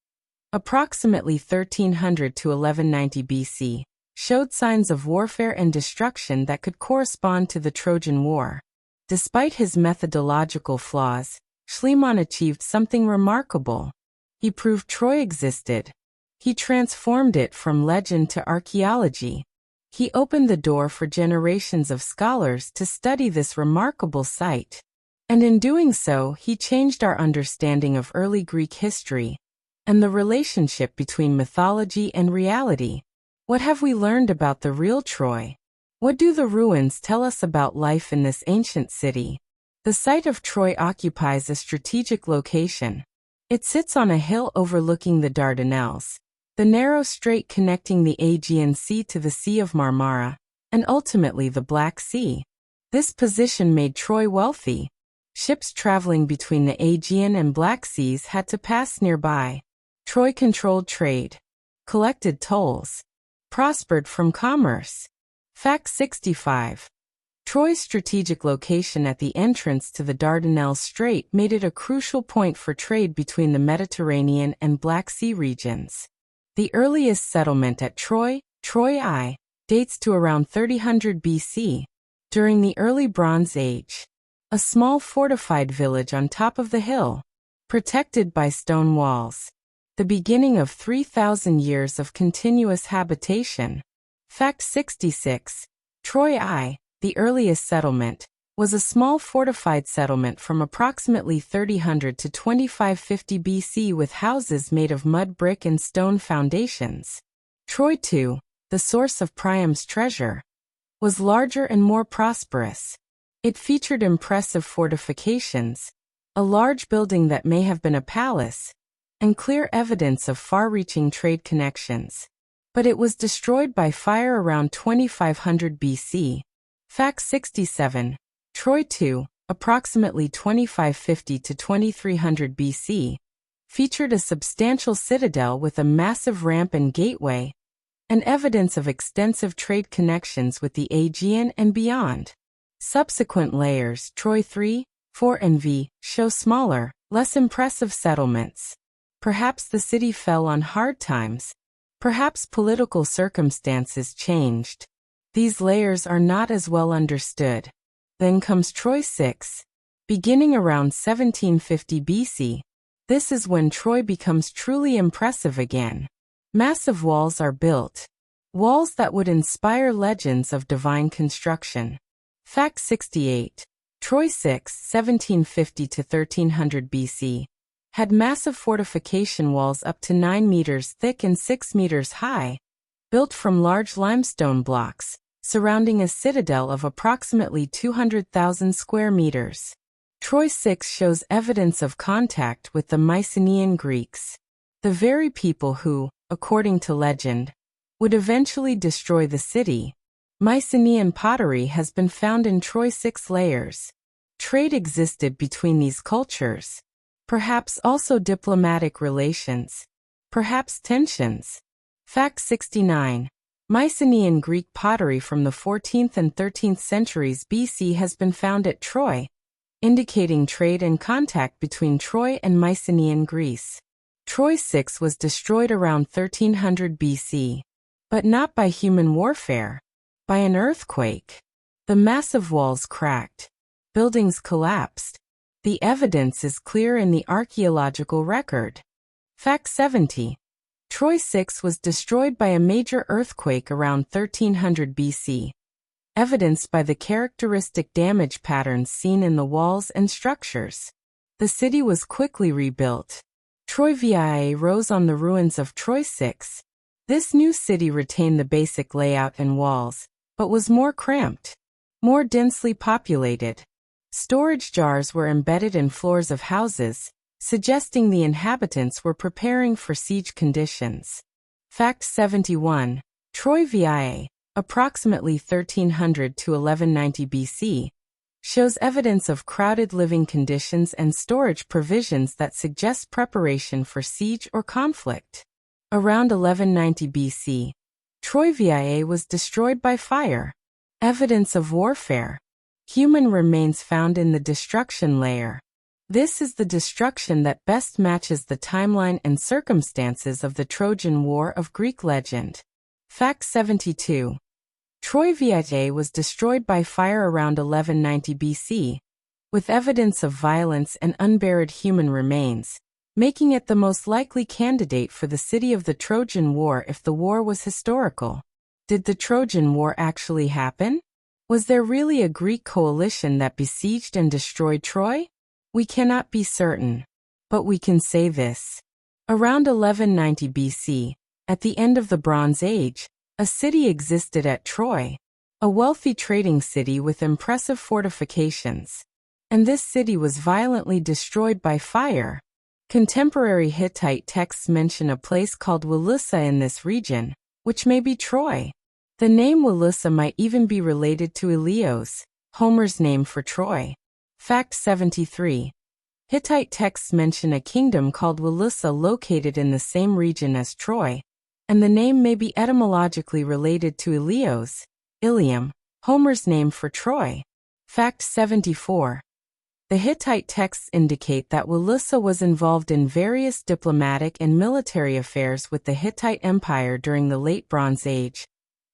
approximately 1300 to 1190 BC, showed signs of warfare and destruction that could correspond to the Trojan War. Despite his methodological flaws, Schliemann achieved something remarkable. He proved Troy existed. He transformed it from legend to archaeology. He opened the door for generations of scholars to study this remarkable site. And in doing so, he changed our understanding of early Greek history and the relationship between mythology and reality. What have we learned about the real Troy? What do the ruins tell us about life in this ancient city? The site of Troy occupies a strategic location. It sits on a hill overlooking the Dardanelles, the narrow strait connecting the Aegean Sea to the Sea of Marmara, and ultimately the Black Sea. This position made Troy wealthy. Ships traveling between the Aegean and Black Seas had to pass nearby. Troy controlled trade, collected tolls, prospered from commerce. Fact 65. Troy's strategic location at the entrance to the Dardanelles Strait made it a crucial point for trade between the Mediterranean and Black Sea regions. The earliest settlement at Troy, Troy I, dates to around 3000 BC, during the early Bronze Age. A small fortified village on top of the hill, protected by stone walls. The beginning of 3,000 years of continuous habitation. Fact 66. Troy I, the earliest settlement, was a small fortified settlement from approximately 3000 to 2550 BC with houses made of mud brick and stone foundations. Troy II, the source of Priam's treasure, was larger and more prosperous. It featured impressive fortifications, a large building that may have been a palace, and clear evidence of far-reaching trade connections. But it was destroyed by fire around 2500 BC. Fact 67. Troy II, approximately 2550 to 2300 BC, featured a substantial citadel with a massive ramp and gateway, and evidence of extensive trade connections with the Aegean and beyond. Subsequent layers, Troy III, IV and V, show smaller, less impressive settlements. Perhaps the city fell on hard times. Perhaps political circumstances changed. These layers are not as well understood. Then comes Troy VI. Beginning around 1750 BC, this is when Troy becomes truly impressive again. Massive walls are built. Walls that would inspire legends of divine construction. Fact 68. Troy VI, 1750 to 1300 BC, had massive fortification walls up to 9 meters thick and 6 meters high, built from large limestone blocks, surrounding a citadel of approximately 200,000 square meters. Troy VI shows evidence of contact with the Mycenaean Greeks, the very people who, according to legend, would eventually destroy the city. Mycenaean pottery has been found in Troy VI layers. Trade existed between these cultures. Perhaps also diplomatic relations. Perhaps tensions. Fact 69. Mycenaean Greek pottery from the 14th and 13th centuries BC has been found at Troy, indicating trade and contact between Troy and Mycenaean Greece. Troy VI was destroyed around 1300 BC, but not by human warfare. By an earthquake. The massive walls cracked. Buildings collapsed. The evidence is clear in the archaeological record. Fact 70. Troy VI was destroyed by a major earthquake around 1300 BC, evidenced by the characteristic damage patterns seen in the walls and structures. The city was quickly rebuilt. Troy VIA rose on the ruins of Troy VI. This new city retained the basic layout and walls, but was more cramped, more densely populated. Storage jars were embedded in floors of houses, suggesting the inhabitants were preparing for siege conditions. Fact 71. Troy VIA, approximately 1300 to 1190 BC, shows evidence of crowded living conditions and storage provisions that suggest preparation for siege or conflict. Around 1190 BC, Troy VIA was destroyed by fire. Evidence of warfare. Human remains found in the destruction layer. This is the destruction that best matches the timeline and circumstances of the Trojan War of Greek legend. Fact 72. Troy VIA was destroyed by fire around 1190 BC, with evidence of violence and unburied human remains, making it the most likely candidate for the city of the Trojan War if the war was historical. Did the Trojan War actually happen? Was there really a Greek coalition that besieged and destroyed Troy? We cannot be certain, but we can say this. Around 1190 BC, at the end of the Bronze Age, a city existed at Troy, a wealthy trading city with impressive fortifications. And this city was violently destroyed by fire. Contemporary Hittite texts mention a place called Wilusa in this region, which may be Troy. The name Wilusa might even be related to Ilios, Homer's name for Troy. Fact 73. Hittite texts mention a kingdom called Wilusa located in the same region as Troy, and the name may be etymologically related to Ilios, Ilium, Homer's name for Troy. Fact 74. The Hittite texts indicate that Wilusa was involved in various diplomatic and military affairs with the Hittite Empire during the Late Bronze Age,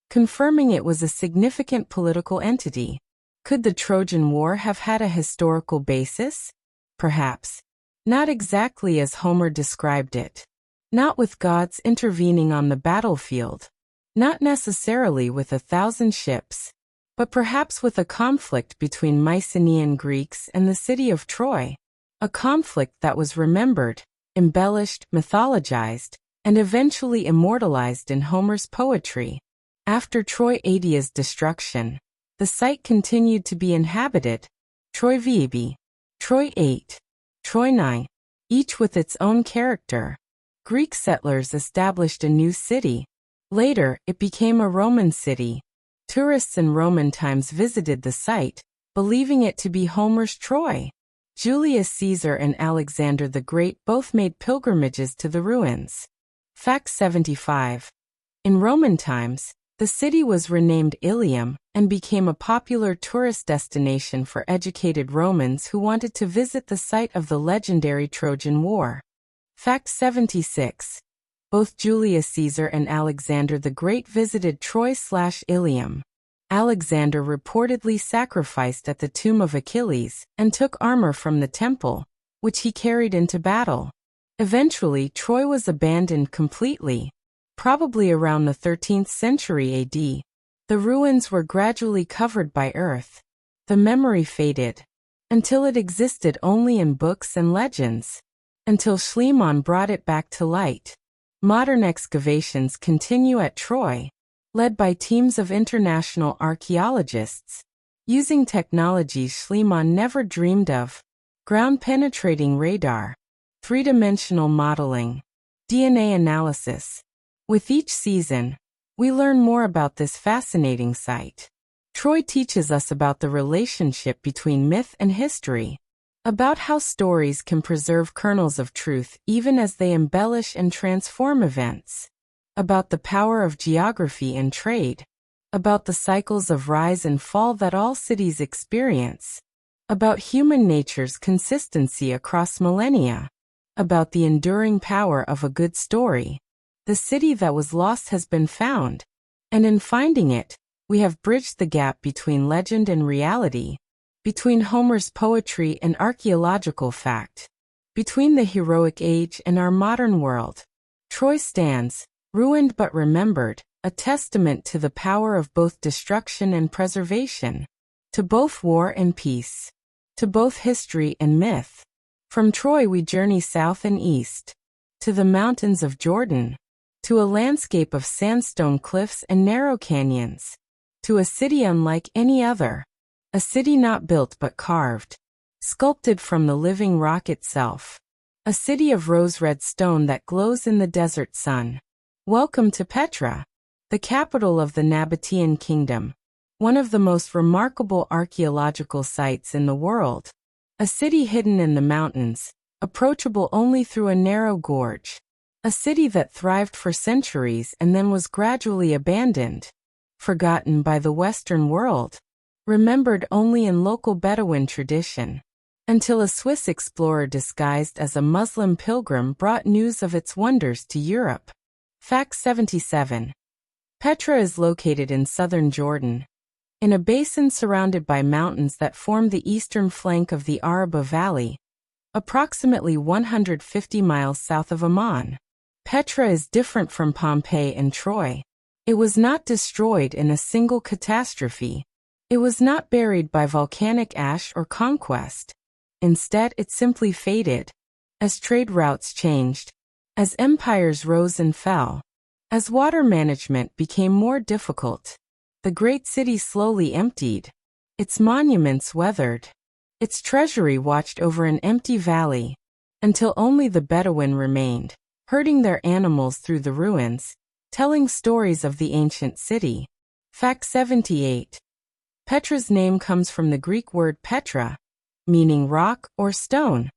confirming it was a significant political entity. Could the Trojan War have had a historical basis? Perhaps. Not exactly as Homer described it. Not with gods intervening on the battlefield. Not necessarily with 1,000 ships. But perhaps with a conflict between Mycenaean Greeks and the city of Troy. A conflict that was remembered, embellished, mythologized, and eventually immortalized in Homer's poetry. After Troy Adia's destruction, the site continued to be inhabited. Troy VB, Troy 8, Troy 9, each with its own character. Greek settlers established a new city. Later, it became a Roman city. Tourists in Roman times visited the site, believing it to be Homer's Troy. Julius Caesar and Alexander the Great both made pilgrimages to the ruins. Fact 75. In Roman times, the city was renamed Ilium and became a popular tourist destination for educated Romans who wanted to visit the site of the legendary Trojan War. Fact 76. Both Julius Caesar and Alexander the Great visited Troy/Ilium. Alexander reportedly sacrificed at the tomb of Achilles and took armor from the temple, which he carried into battle. Eventually, Troy was abandoned completely, probably around the 13th century AD. The ruins were gradually covered by earth. The memory faded, until it existed only in books and legends, until Schliemann brought it back to light. Modern excavations continue at Troy, led by teams of international archaeologists, using technologies Schliemann never dreamed of: ground-penetrating radar, three-dimensional modeling, DNA analysis. With each season, we learn more about this fascinating site. Troy teaches us about the relationship between myth and history, about how stories can preserve kernels of truth even as they embellish and transform events, about the power of geography and trade, about the cycles of rise and fall that all cities experience, about human nature's consistency across millennia, about the enduring power of a good story. The city that was lost has been found, and in finding it, we have bridged the gap between legend and reality, between Homer's poetry and archaeological fact, between the heroic age and our modern world. Troy stands, ruined but remembered, a testament to the power of both destruction and preservation, to both war and peace, to both history and myth. From Troy we journey south and east, to the mountains of Jordan, to a landscape of sandstone cliffs and narrow canyons, to a city unlike any other, a city not built but carved, sculpted from the living rock itself, a city of rose-red stone that glows in the desert sun. Welcome to Petra, the capital of the Nabataean kingdom, one of the most remarkable archaeological sites in the world, a city hidden in the mountains, approachable only through a narrow gorge, a city that thrived for centuries and then was gradually abandoned, forgotten by the Western world, remembered only in local Bedouin tradition, until a Swiss explorer disguised as a Muslim pilgrim brought news of its wonders to Europe. Fact 77. Petra is located in southern Jordan, in a basin surrounded by mountains that form the eastern flank of the Araba Valley, approximately 150 miles south of Amman. Petra is different from Pompeii and Troy. It was not destroyed in a single catastrophe. It was not buried by volcanic ash or conquest. Instead, it simply faded. As trade routes changed, as empires rose and fell, as water management became more difficult, the great city slowly emptied. Its monuments weathered. Its treasury watched over an empty valley, until only the Bedouin remained, herding their animals through the ruins, telling stories of the ancient city. Fact 78. Petra's name comes from the Greek word Petra, meaning rock or stone,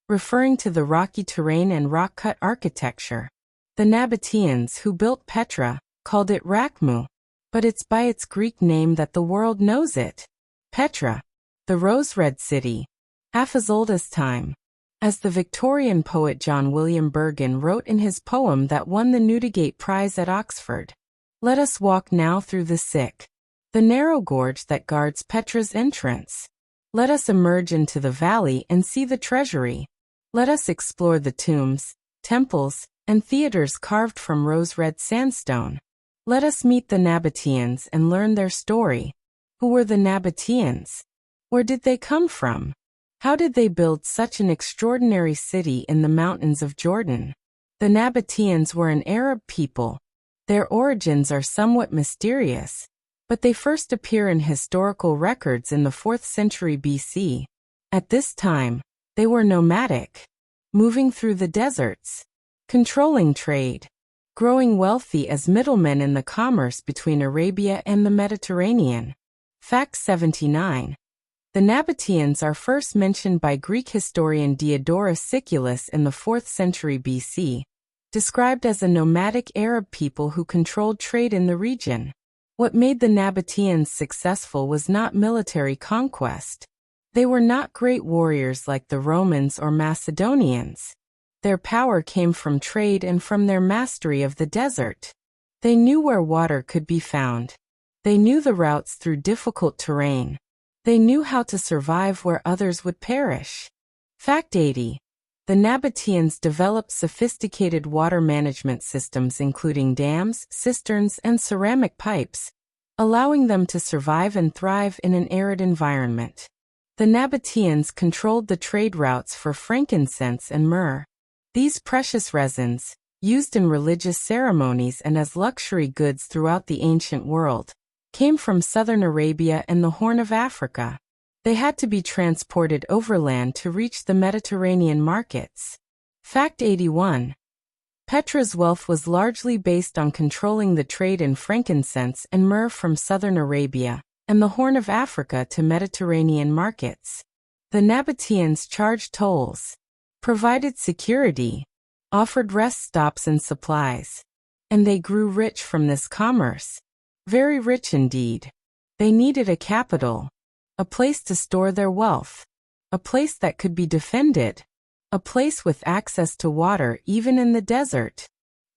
referring to the rocky terrain and rock-cut architecture. The Nabataeans who built Petra called it Rakhmu, but it's by its Greek name that the world knows it. Petra, the rose-red city, half as old as time. As the Victorian poet John William Bergen wrote in his poem that won the Newdigate Prize at Oxford, "Let us walk now through the narrow gorge that guards Petra's entrance. Let us emerge into the valley and see the treasury. Let us explore the tombs, temples, and theaters carved from rose-red sandstone. Let us meet the Nabataeans and learn their story. Who were the Nabataeans? Where did they come from? How did they build such an extraordinary city in the mountains of Jordan?" The Nabataeans were an Arab people. Their origins are somewhat mysterious, but they first appear in historical records in the 4th century BC. At this time, they were nomadic, moving through the deserts, controlling trade, growing wealthy as middlemen in the commerce between Arabia and the Mediterranean. Fact 79. The Nabataeans are first mentioned by Greek historian Diodorus Siculus in the 4th century BC, described as a nomadic Arab people who controlled trade in the region. What made the Nabataeans successful was not military conquest. They were not great warriors like the Romans or Macedonians. Their power came from trade and from their mastery of the desert. They knew where water could be found. They knew the routes through difficult terrain. They knew how to survive where others would perish. Fact 80. The Nabataeans developed sophisticated water management systems including dams, cisterns, and ceramic pipes, allowing them to survive and thrive in an arid environment. The Nabataeans controlled the trade routes for frankincense and myrrh. These precious resins, used in religious ceremonies and as luxury goods throughout the ancient world, came from southern Arabia and the Horn of Africa. They had to be transported overland to reach the Mediterranean markets. Fact 81. Petra's wealth was largely based on controlling the trade in frankincense and myrrh from southern Arabia and the Horn of Africa to Mediterranean markets. The Nabataeans charged tolls, provided security, offered rest stops and supplies, and they grew rich from this commerce. Very rich indeed. They needed a capital, a place to store their wealth, a place that could be defended, a place with access to water even in the desert.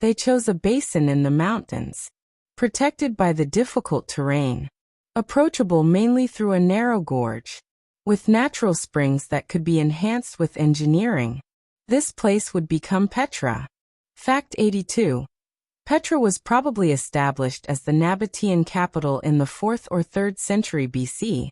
They chose a basin in the mountains, protected by the difficult terrain, approachable mainly through a narrow gorge, with natural springs that could be enhanced with engineering. This place would become Petra. Fact 82. Petra was probably established as the Nabataean capital in the 4th or 3rd century BC,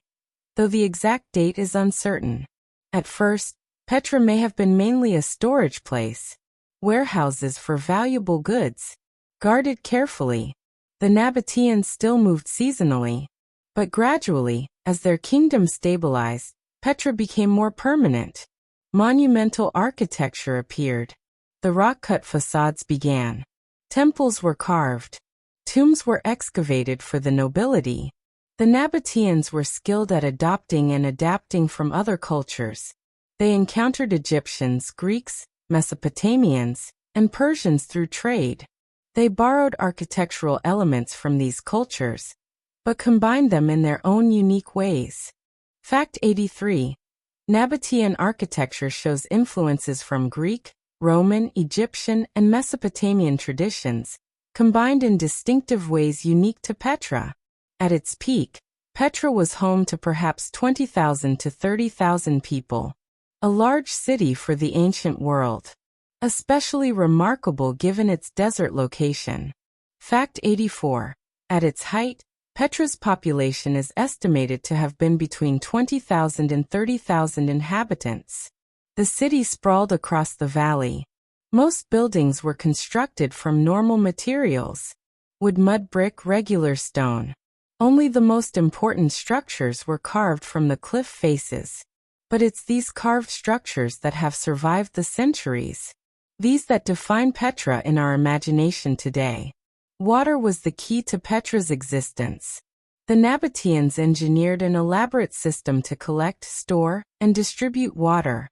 though the exact date is uncertain. At first, Petra may have been mainly a storage place, warehouses for valuable goods, guarded carefully. The Nabataeans still moved seasonally, but gradually, as their kingdom stabilized, Petra became more permanent. Monumental architecture appeared. The rock-cut facades began. Temples were carved. Tombs were excavated for the nobility. The Nabataeans were skilled at adopting and adapting from other cultures. They encountered Egyptians, Greeks, Mesopotamians, and Persians through trade. They borrowed architectural elements from these cultures, but combined them in their own unique ways. Fact 83. Nabataean architecture shows influences from Greek, Roman, Egyptian, and Mesopotamian traditions, combined in distinctive ways unique to Petra. At its peak, Petra was home to perhaps 20,000 to 30,000 people, a large city for the ancient world. Especially remarkable given its desert location. Fact 84. At its height, Petra's population is estimated to have been between 20,000 and 30,000 inhabitants. The city sprawled across the valley. Most buildings were constructed from normal materials: wood, mud, brick, regular stone. Only the most important structures were carved from the cliff faces. But it's these carved structures that have survived the centuries. These that define Petra in our imagination today. Water was the key to Petra's existence. The Nabataeans engineered an elaborate system to collect, store, and distribute water.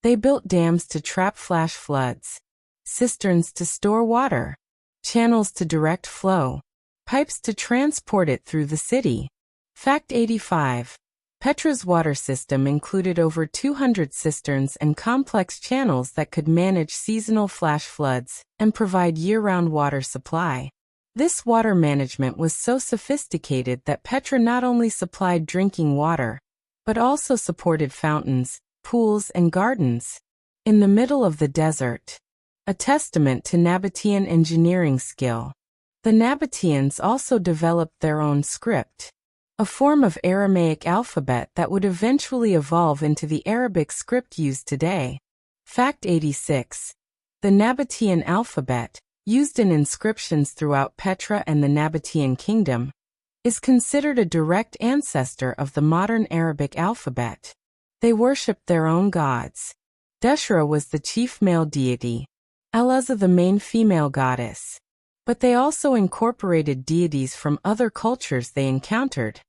They built dams to trap flash floods, cisterns to store water, channels to direct flow, pipes to transport it through the city. Fact 85. Petra's water system included over 200 cisterns and complex channels that could manage seasonal flash floods and provide year-round water supply. This water management was so sophisticated that Petra not only supplied drinking water, but also supported fountains, pools, and gardens. In the middle of the desert. A testament to Nabataean engineering skill. The Nabataeans also developed their own script, a form of Aramaic alphabet that would eventually evolve into the Arabic script used today. Fact 86. The Nabataean alphabet, used in inscriptions throughout Petra and the Nabataean kingdom, is considered a direct ancestor of the modern Arabic alphabet. They worshipped their own gods. Deshra was the chief male deity, Aluzza the main female goddess. But they also incorporated deities from other cultures they encountered.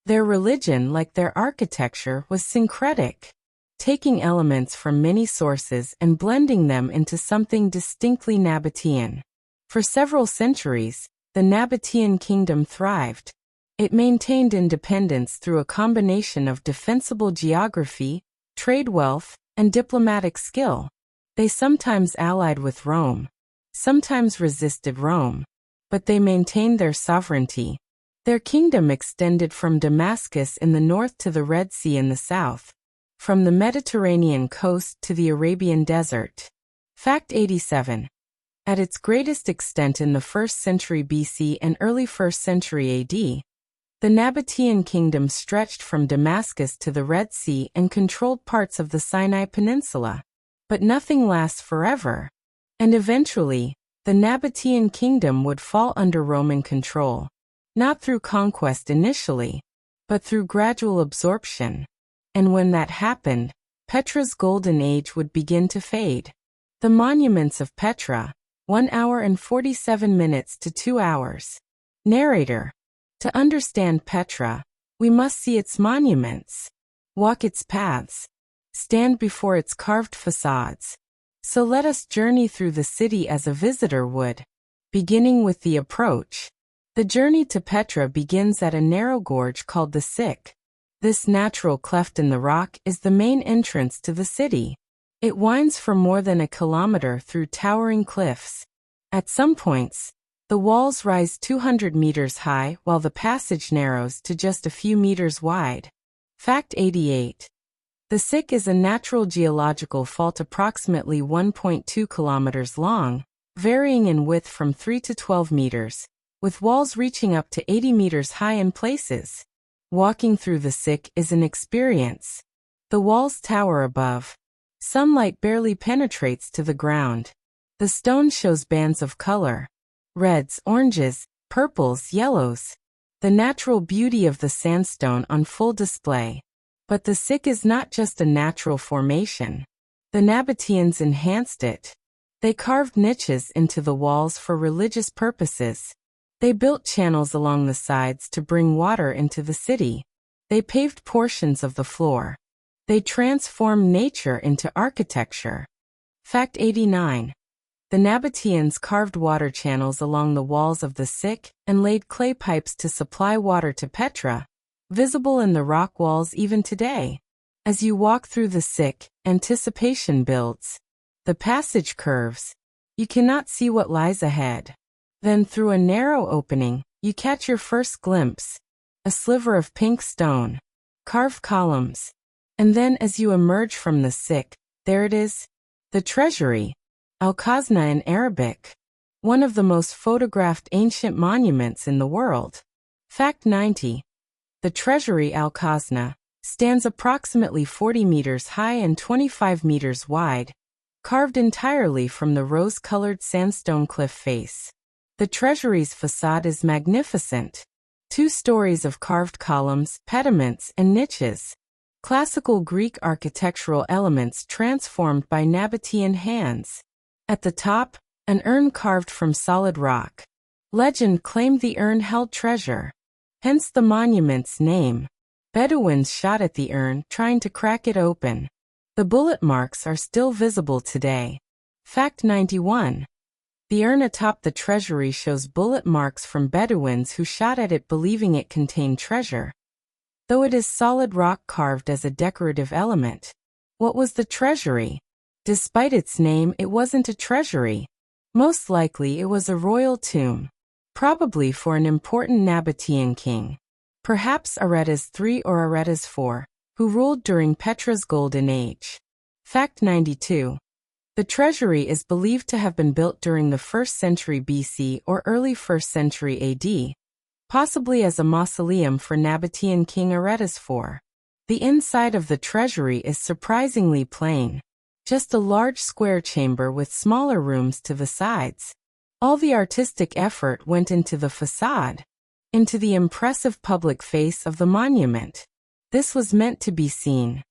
Their religion, like their architecture, was syncretic, taking elements from many sources and blending them into something distinctly Nabataean. For several centuries, the Nabataean kingdom thrived. It maintained independence through a combination of defensible geography, trade wealth, and diplomatic skill. They sometimes allied with Rome, sometimes resisted Rome, but they maintained their sovereignty. Their kingdom extended from Damascus in the north to the Red Sea in the south, from the Mediterranean coast to the Arabian desert. Fact 87. At its greatest extent in the 1st century BC and early 1st century AD, the Nabataean kingdom stretched from Damascus to the Red Sea and controlled parts of the Sinai Peninsula. But nothing lasts forever, and eventually, the Nabataean kingdom would fall under Roman control, not through conquest initially, but through gradual absorption. And when that happened, Petra's golden age would begin to fade. The monuments of Petra, 1 hour and 47 minutes to 2 hours. Narrator. To understand Petra, we must see its monuments, walk its paths, stand before its carved facades. So let us journey through the city as a visitor would, beginning with the approach. The journey to Petra begins at a narrow gorge called the Sick. This natural cleft in the rock is the main entrance to the city. It winds for more than a kilometer through towering cliffs. At some points, the walls rise 200 meters high while the passage narrows to just a few meters wide. Fact 88. The Sick is a natural geological fault approximately 1.2 kilometers long, varying in width from 3 to 12 meters, with walls reaching up to 80 meters high in places. Walking through the Sick is an experience. The walls tower above. Sunlight barely penetrates to the ground. The stone shows bands of color, reds, oranges, purples, yellows. The natural beauty of the sandstone on full display. But the Sikh is not just a natural formation. The Nabataeans enhanced it. They carved niches into the walls for religious purposes. They built channels along the sides to bring water into the city. They paved portions of the floor. They transformed nature into architecture. Fact 89. The Nabataeans carved water channels along the walls of the Sikh and laid clay pipes to supply water to Petra, visible in the rock walls even today. As you walk through the Sikh, anticipation builds. The passage curves. You cannot see what lies ahead. Then through a narrow opening, you catch your first glimpse. A sliver of pink stone. Carved columns. And then as you emerge from the Sikh, there it is. The treasury. Al-Khazna in Arabic. One of the most photographed ancient monuments in the world. Fact 90. The treasury Al-Khazna stands approximately 40 meters high and 25 meters wide, carved entirely from the rose-colored sandstone cliff face. The treasury's facade is magnificent. 2 stories of carved columns, pediments, and niches. Classical Greek architectural elements transformed by Nabataean hands. At the top, an urn carved from solid rock. Legend claimed the urn held treasure. Hence the monument's name. Bedouins shot at the urn, trying to crack it open. The bullet marks are still visible today. Fact 91. The urn atop the treasury shows bullet marks from Bedouins who shot at it believing it contained treasure. Though it is solid rock carved as a decorative element. What was the treasury? Despite its name, it wasn't a treasury. Most likely it was a royal tomb. Probably for an important Nabataean king. Perhaps Aretas III or Aretas IV, who ruled during Petra's Golden Age. Fact 92. The treasury is believed to have been built during the 1st century BC or early 1st century AD, possibly as a mausoleum for Nabataean King Aretas IV. The inside of the treasury is surprisingly plain. Just a large square chamber with smaller rooms to the sides. All the artistic effort went into the facade, into the impressive public face of the monument. This was meant to be seen,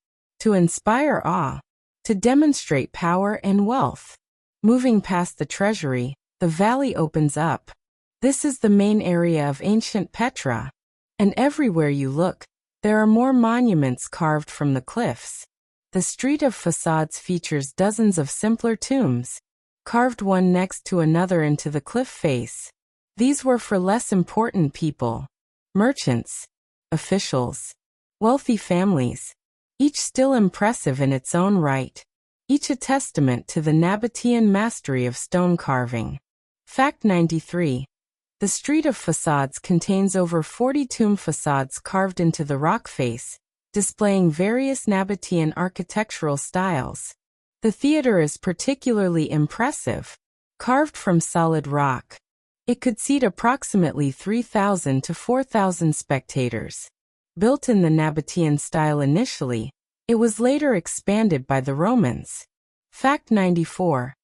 to inspire awe, to demonstrate power and wealth. Moving past the treasury, the valley opens up. This is the main area of ancient Petra, and everywhere you look, there are more monuments carved from the cliffs. The street of facades features dozens of simpler tombs, carved one next to another into the cliff face. These were for less important people, merchants, officials, wealthy families, each still impressive in its own right, each a testament to the Nabataean mastery of stone carving. Fact 93. The street of facades contains over 40 tomb facades carved into the rock face, displaying various Nabataean architectural styles. The theater is particularly impressive, carved from solid rock. It could seat approximately 3,000 to 4,000 spectators. Built in the Nabataean style initially, it was later expanded by the Romans. Fact 94.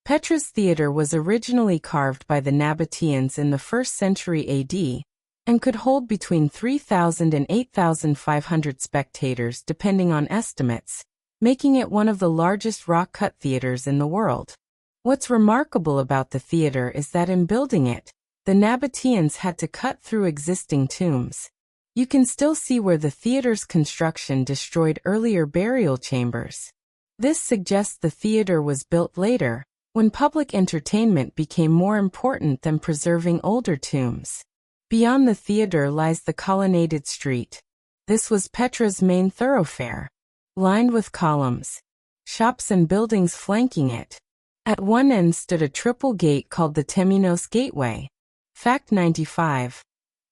Petra's theater was originally carved by the Nabataeans in the 1st century AD, and could hold between 3,000 and 8,500 spectators depending on estimates, making it one of the largest rock-cut theaters in the world. What's remarkable about the theater is that in building it, the Nabataeans had to cut through existing tombs. You can still see where the theater's construction destroyed earlier burial chambers. This suggests the theater was built later, when public entertainment became more important than preserving older tombs. Beyond the theater lies the colonnaded street. This was Petra's main thoroughfare, lined with columns, shops and buildings flanking it. At one end stood a triple gate called the Temenos Gateway. Fact 95.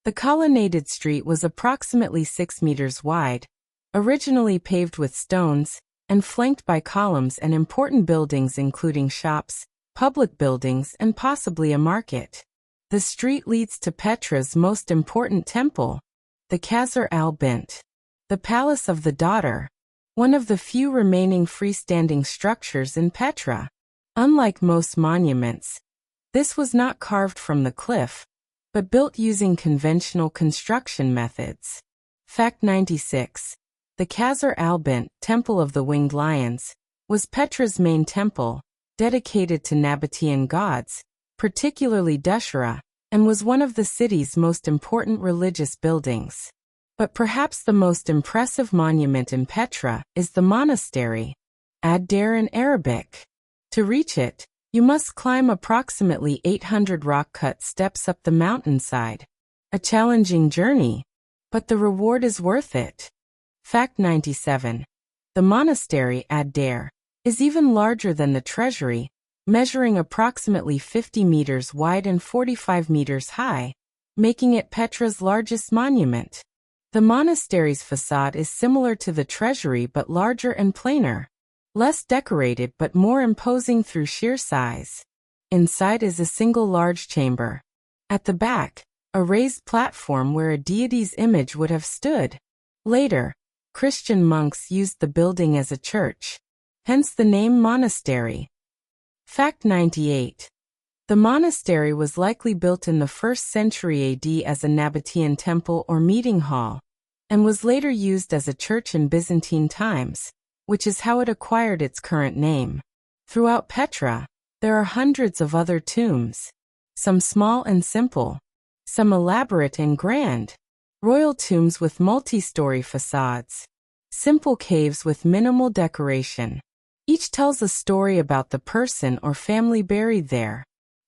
The colonnaded street was approximately 6 meters wide, originally paved with stones, and flanked by columns and important buildings including shops, public buildings, and possibly a market. The street leads to Petra's most important temple, the Qasr al-Bint, the Palace of the Daughter, one of the few remaining freestanding structures in Petra. Unlike most monuments, This was not carved from the cliff, but built using conventional construction methods. Fact 96. The Khazar Albint, Temple of the Winged Lions, was Petra's main temple, dedicated to Nabataean gods, particularly Dushra, and was one of the city's most important religious buildings. But perhaps the most impressive monument in Petra is the monastery, Ad-Dair in Arabic. To reach it, you must climb approximately 800 rock-cut steps up the mountainside. A challenging journey, but the reward is worth it. Fact 97. The monastery Ad-Dair is even larger than the treasury, measuring approximately 50 meters wide and 45 meters high, making it Petra's largest monument. The monastery's facade is similar to the treasury but larger and plainer, less decorated but more imposing through sheer size. Inside is a single large chamber. At the back, a raised platform where a deity's image would have stood. Later, Christian monks used the building as a church, hence the name monastery. Fact 98. The monastery was likely built in the 1st century AD as a Nabataean temple or meeting hall, and was later used as a church in Byzantine times, which is how it acquired its current name. Throughout Petra, there are hundreds of other tombs, some small and simple, some elaborate and grand. Royal tombs with multi-story facades, simple caves with minimal decoration. Each tells a story about the person or family buried there,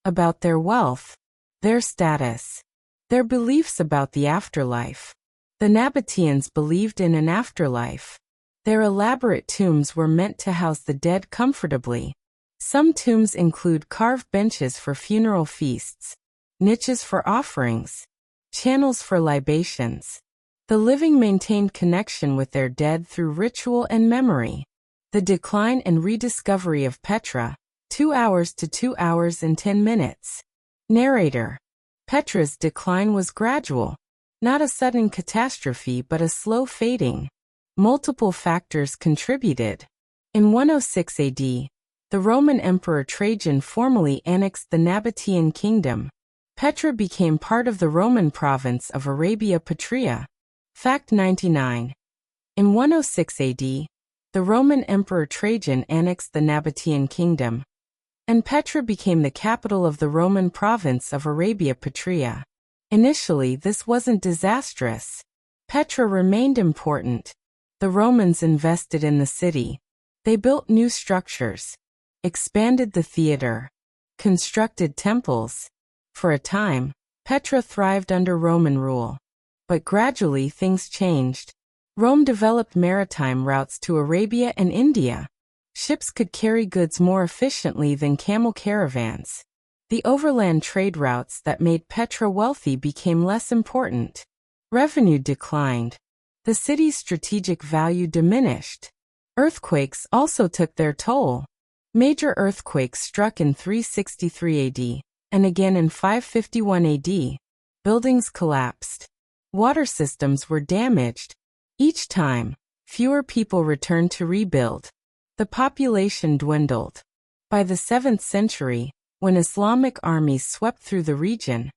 about their wealth, their status, their beliefs about the afterlife. The Nabataeans believed in an afterlife. Their elaborate tombs were meant to house the dead comfortably. Some tombs include carved benches for funeral feasts, niches for offerings, channels for libations. The living maintained connection with their dead through ritual and memory. The decline and rediscovery of Petra, 2 hours to 2 hours and 10 minutes. Narrator. Petra's decline was gradual, not a sudden catastrophe but a slow fading. Multiple factors contributed. In 106 AD, the Roman Emperor Trajan formally annexed the Nabataean kingdom. Petra became part of the Roman province of Arabia Patria. Fact 99. In 106 AD, the Roman Emperor Trajan annexed the Nabataean kingdom, and Petra became the capital of the Roman province of Arabia Patria. Initially, this wasn't disastrous. Petra remained important. The Romans invested in the city. They built new structures, expanded the theater, constructed temples. For a time, Petra thrived under Roman rule. But gradually things changed. Rome developed maritime routes to Arabia and India. Ships could carry goods more efficiently than camel caravans. The overland trade routes that made Petra wealthy became less important. Revenue declined. The city's strategic value diminished. Earthquakes also took their toll. Major earthquakes struck in 363 AD. And again in 551 AD. Buildings collapsed. Water systems were damaged. Each time, fewer people returned to rebuild. The population dwindled. By the 7th century, when Islamic armies swept through the region,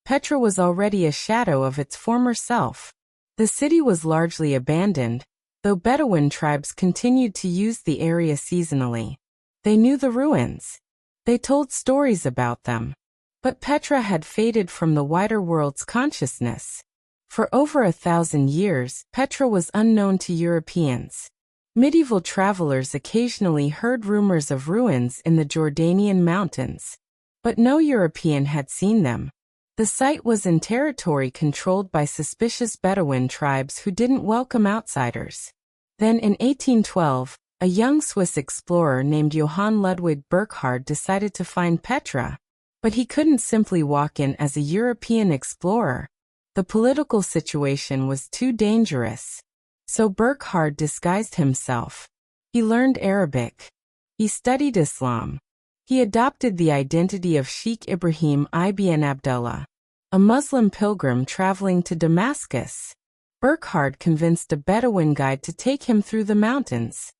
Petra was already a shadow of its former self. The city was largely abandoned, though Bedouin tribes continued to use the area seasonally. They knew the ruins. They told stories about them. But Petra had faded from the wider world's consciousness. For over 1,000 years, Petra was unknown to Europeans. Medieval travelers occasionally heard rumors of ruins in the Jordanian mountains, but no European had seen them. The site was in territory controlled by suspicious Bedouin tribes who didn't welcome outsiders. Then in 1812, a young Swiss explorer named Johann Ludwig Burckhardt decided to find Petra. But he couldn't simply walk in as a European explorer. The political situation was too dangerous. So Burckhardt disguised himself. He learned Arabic. He studied Islam. He adopted the identity of Sheikh Ibrahim ibn Abdullah, a Muslim pilgrim traveling to Damascus. Burckhardt convinced a Bedouin guide to take him through the mountains.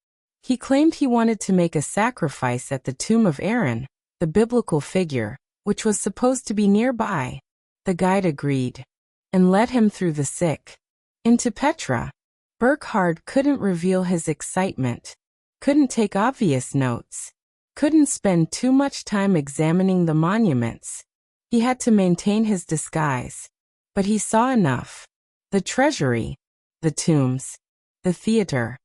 He claimed he wanted to make a sacrifice at the tomb of Aaron, the biblical figure, which was supposed to be nearby. The guide agreed and led him through the sick into Petra. Burckhardt couldn't reveal his excitement, couldn't take obvious notes, couldn't spend too much time examining the monuments. He had to maintain his disguise. But he saw enough. The treasury, the tombs, the theater.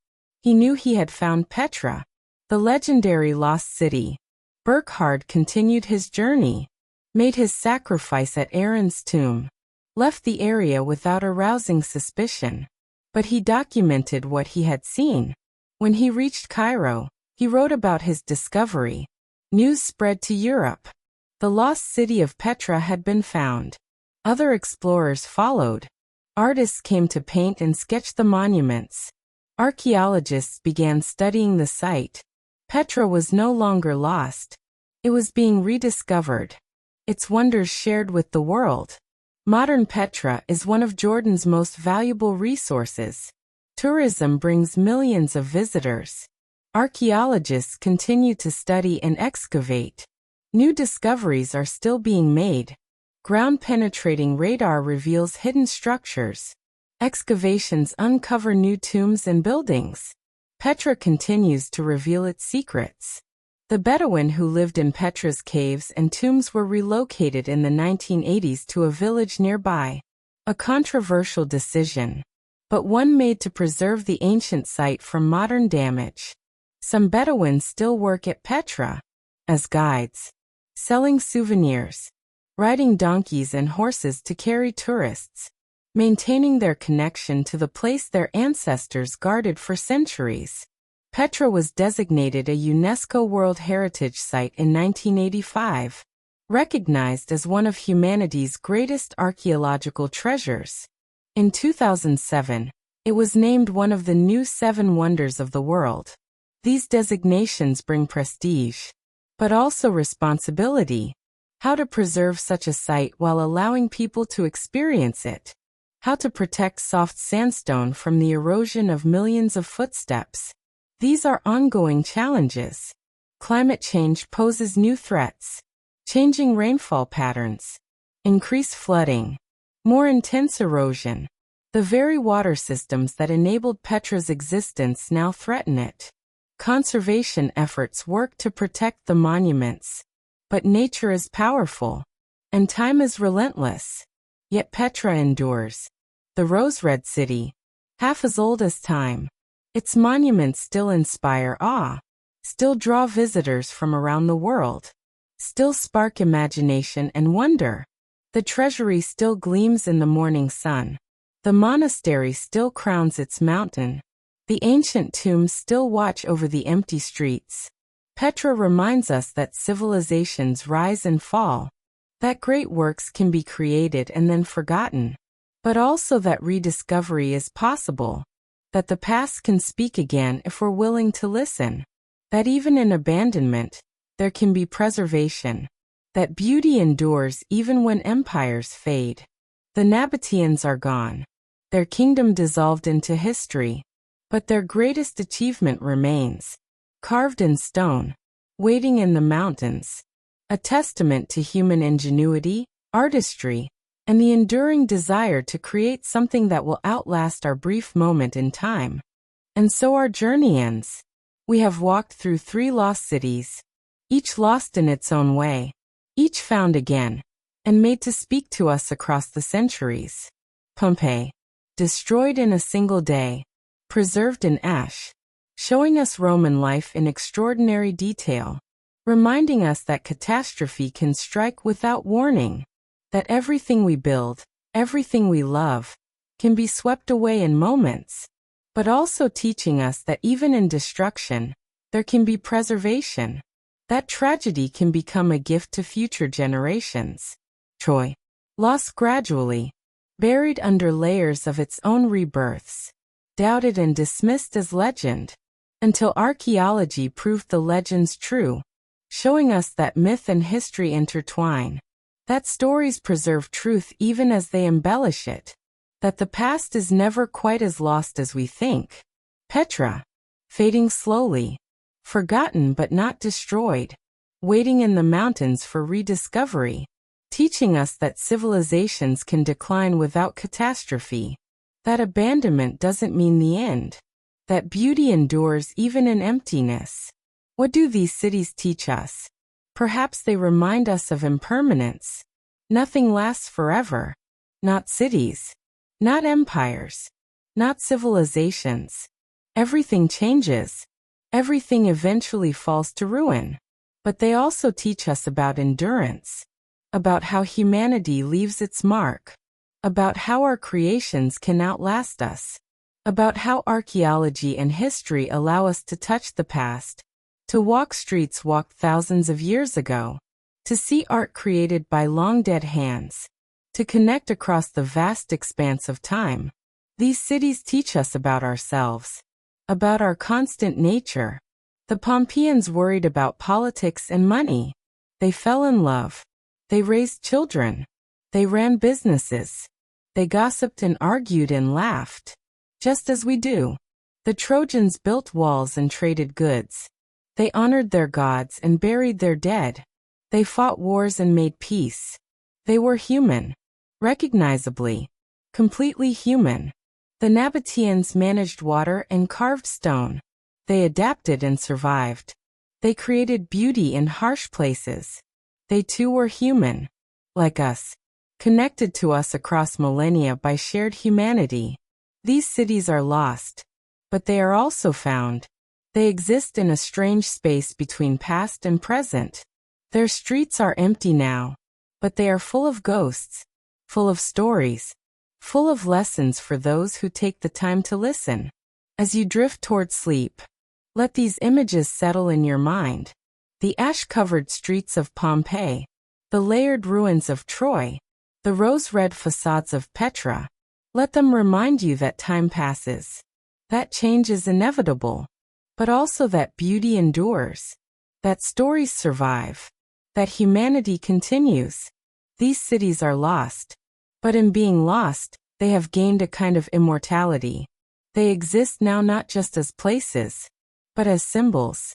He knew he had found Petra, the legendary lost city. Burckhardt continued his journey, made his sacrifice at Aaron's tomb, left the area without arousing suspicion. But he documented what he had seen. When he reached Cairo, he wrote about his discovery. News spread to Europe. The lost city of Petra had been found. Other explorers followed. Artists came to paint and sketch the monuments. Archaeologists began studying the site. Petra was no longer lost. It was being rediscovered. Its wonders shared with the world. Modern Petra is one of Jordan's most valuable resources. Tourism brings millions of visitors. Archaeologists continue to study and excavate. New discoveries are still being made. Ground-penetrating radar reveals hidden structures. Excavations uncover new tombs and buildings. Petra continues to reveal its secrets. The Bedouin who lived in Petra's caves and tombs were relocated in the 1980s to a village nearby. A controversial decision, but one made to preserve the ancient site from modern damage. Some Bedouins still work at Petra as guides, selling souvenirs, riding donkeys and horses to carry tourists, maintaining their connection to the place their ancestors guarded for centuries. Petra was designated a UNESCO World Heritage Site in 1985, recognized as one of humanity's greatest archaeological treasures. In 2007, it was named one of the new 7 wonders of the world. These designations bring prestige, but also responsibility. How to preserve such a site while allowing people to experience it. How to protect soft sandstone from the erosion of millions of footsteps. These are ongoing challenges. Climate change poses new threats. Changing rainfall patterns, increased flooding, more intense erosion. The very water systems that enabled Petra's existence now threaten it. Conservation efforts work to protect the monuments. But nature is powerful, and time is relentless. Yet Petra endures. The rose-red city, half as old as time. Its monuments still inspire awe, still draw visitors from around the world, still spark imagination and wonder. The treasury still gleams in the morning sun. The monastery still crowns its mountain. The ancient tombs still watch over the empty streets. Petra reminds us that civilizations rise and fall, that great works can be created and then forgotten, but also that rediscovery is possible. That the past can speak again if we're willing to listen. That even in abandonment, there can be preservation. That beauty endures even when empires fade. The Nabataeans are gone. Their kingdom dissolved into history. But their greatest achievement remains. Carved in stone, waiting in the mountains. A testament to human ingenuity, artistry, and the enduring desire to create something that will outlast our brief moment in time. And so our journey ends. We have walked through 3 lost cities, each lost in its own way, each found again, and made to speak to us across the centuries. Pompeii, destroyed in a single day, preserved in ash, showing us Roman life in extraordinary detail, reminding us that catastrophe can strike without warning. That everything we build, everything we love, can be swept away in moments, but also teaching us that even in destruction, there can be preservation. That tragedy can become a gift to future generations. Troy, lost gradually, buried under layers of its own rebirths, doubted and dismissed as legend, until archaeology proved the legends true, showing us that myth and history intertwine. That stories preserve truth even as they embellish it. That the past is never quite as lost as we think. Petra, fading slowly, forgotten but not destroyed, waiting in the mountains for rediscovery, teaching us that civilizations can decline without catastrophe, that abandonment doesn't mean the end, that beauty endures even in emptiness. What do these cities teach us? Perhaps they remind us of impermanence. Nothing lasts forever. Not cities. Not empires. Not civilizations. Everything changes. Everything eventually falls to ruin. But they also teach us about endurance, about how humanity leaves its mark, about how our creations can outlast us, about how archaeology and history allow us to touch the past, to walk streets walked thousands of years ago, to see art created by long-dead hands, to connect across the vast expanse of time. These cities teach us about ourselves, about our constant nature. The Pompeians worried about politics and money. They fell in love. They raised children. They ran businesses. They gossiped and argued and laughed, just as we do. The Trojans built walls and traded goods. They honored their gods and buried their dead. They fought wars and made peace. They were human. Recognizably. Completely human. The Nabataeans managed water and carved stone. They adapted and survived. They created beauty in harsh places. They too were human. Like us. Connected to us across millennia by shared humanity. These cities are lost. But they are also found. They exist in a strange space between past and present. Their streets are empty now, but they are full of ghosts, full of stories, full of lessons for those who take the time to listen. As you drift toward sleep, let these images settle in your mind. The ash-covered streets of Pompeii, the layered ruins of Troy, the rose-red facades of Petra. Let them remind you that time passes, that change is inevitable, but also that beauty endures, that stories survive, that humanity continues. These cities are lost, but in being lost, they have gained a kind of immortality. They exist now not just as places, but as symbols,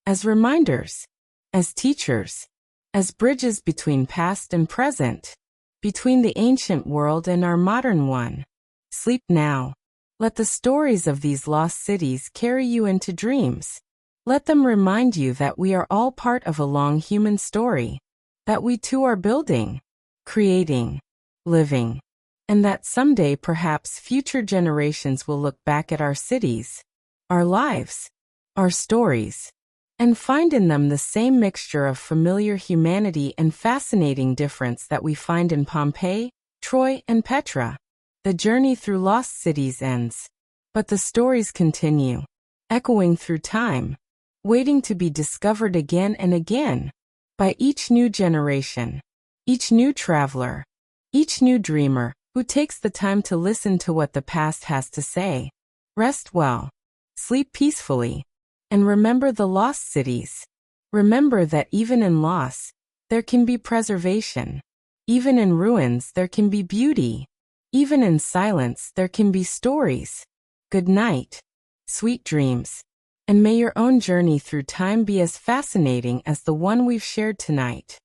as reminders, as teachers, as bridges between past and present, between the ancient world and our modern one. Sleep now. Let the stories of these lost cities carry you into dreams. Let them remind you that we are all part of a long human story, that we too are building, creating, living, and that someday perhaps future generations will look back at our cities, our lives, our stories, and find in them the same mixture of familiar humanity and fascinating difference that we find in Pompeii, Troy, and Petra. The journey through lost cities ends, but the stories continue, echoing through time, waiting to be discovered again and again, by each new generation, each new traveler, each new dreamer who takes the time to listen to what the past has to say. Rest well, sleep peacefully, and remember the lost cities. Remember that even in loss, there can be preservation. Even in ruins, there can be beauty. Even in silence, there can be stories. Good night. Sweet dreams. And may your own journey through time be as fascinating as the one we've shared tonight.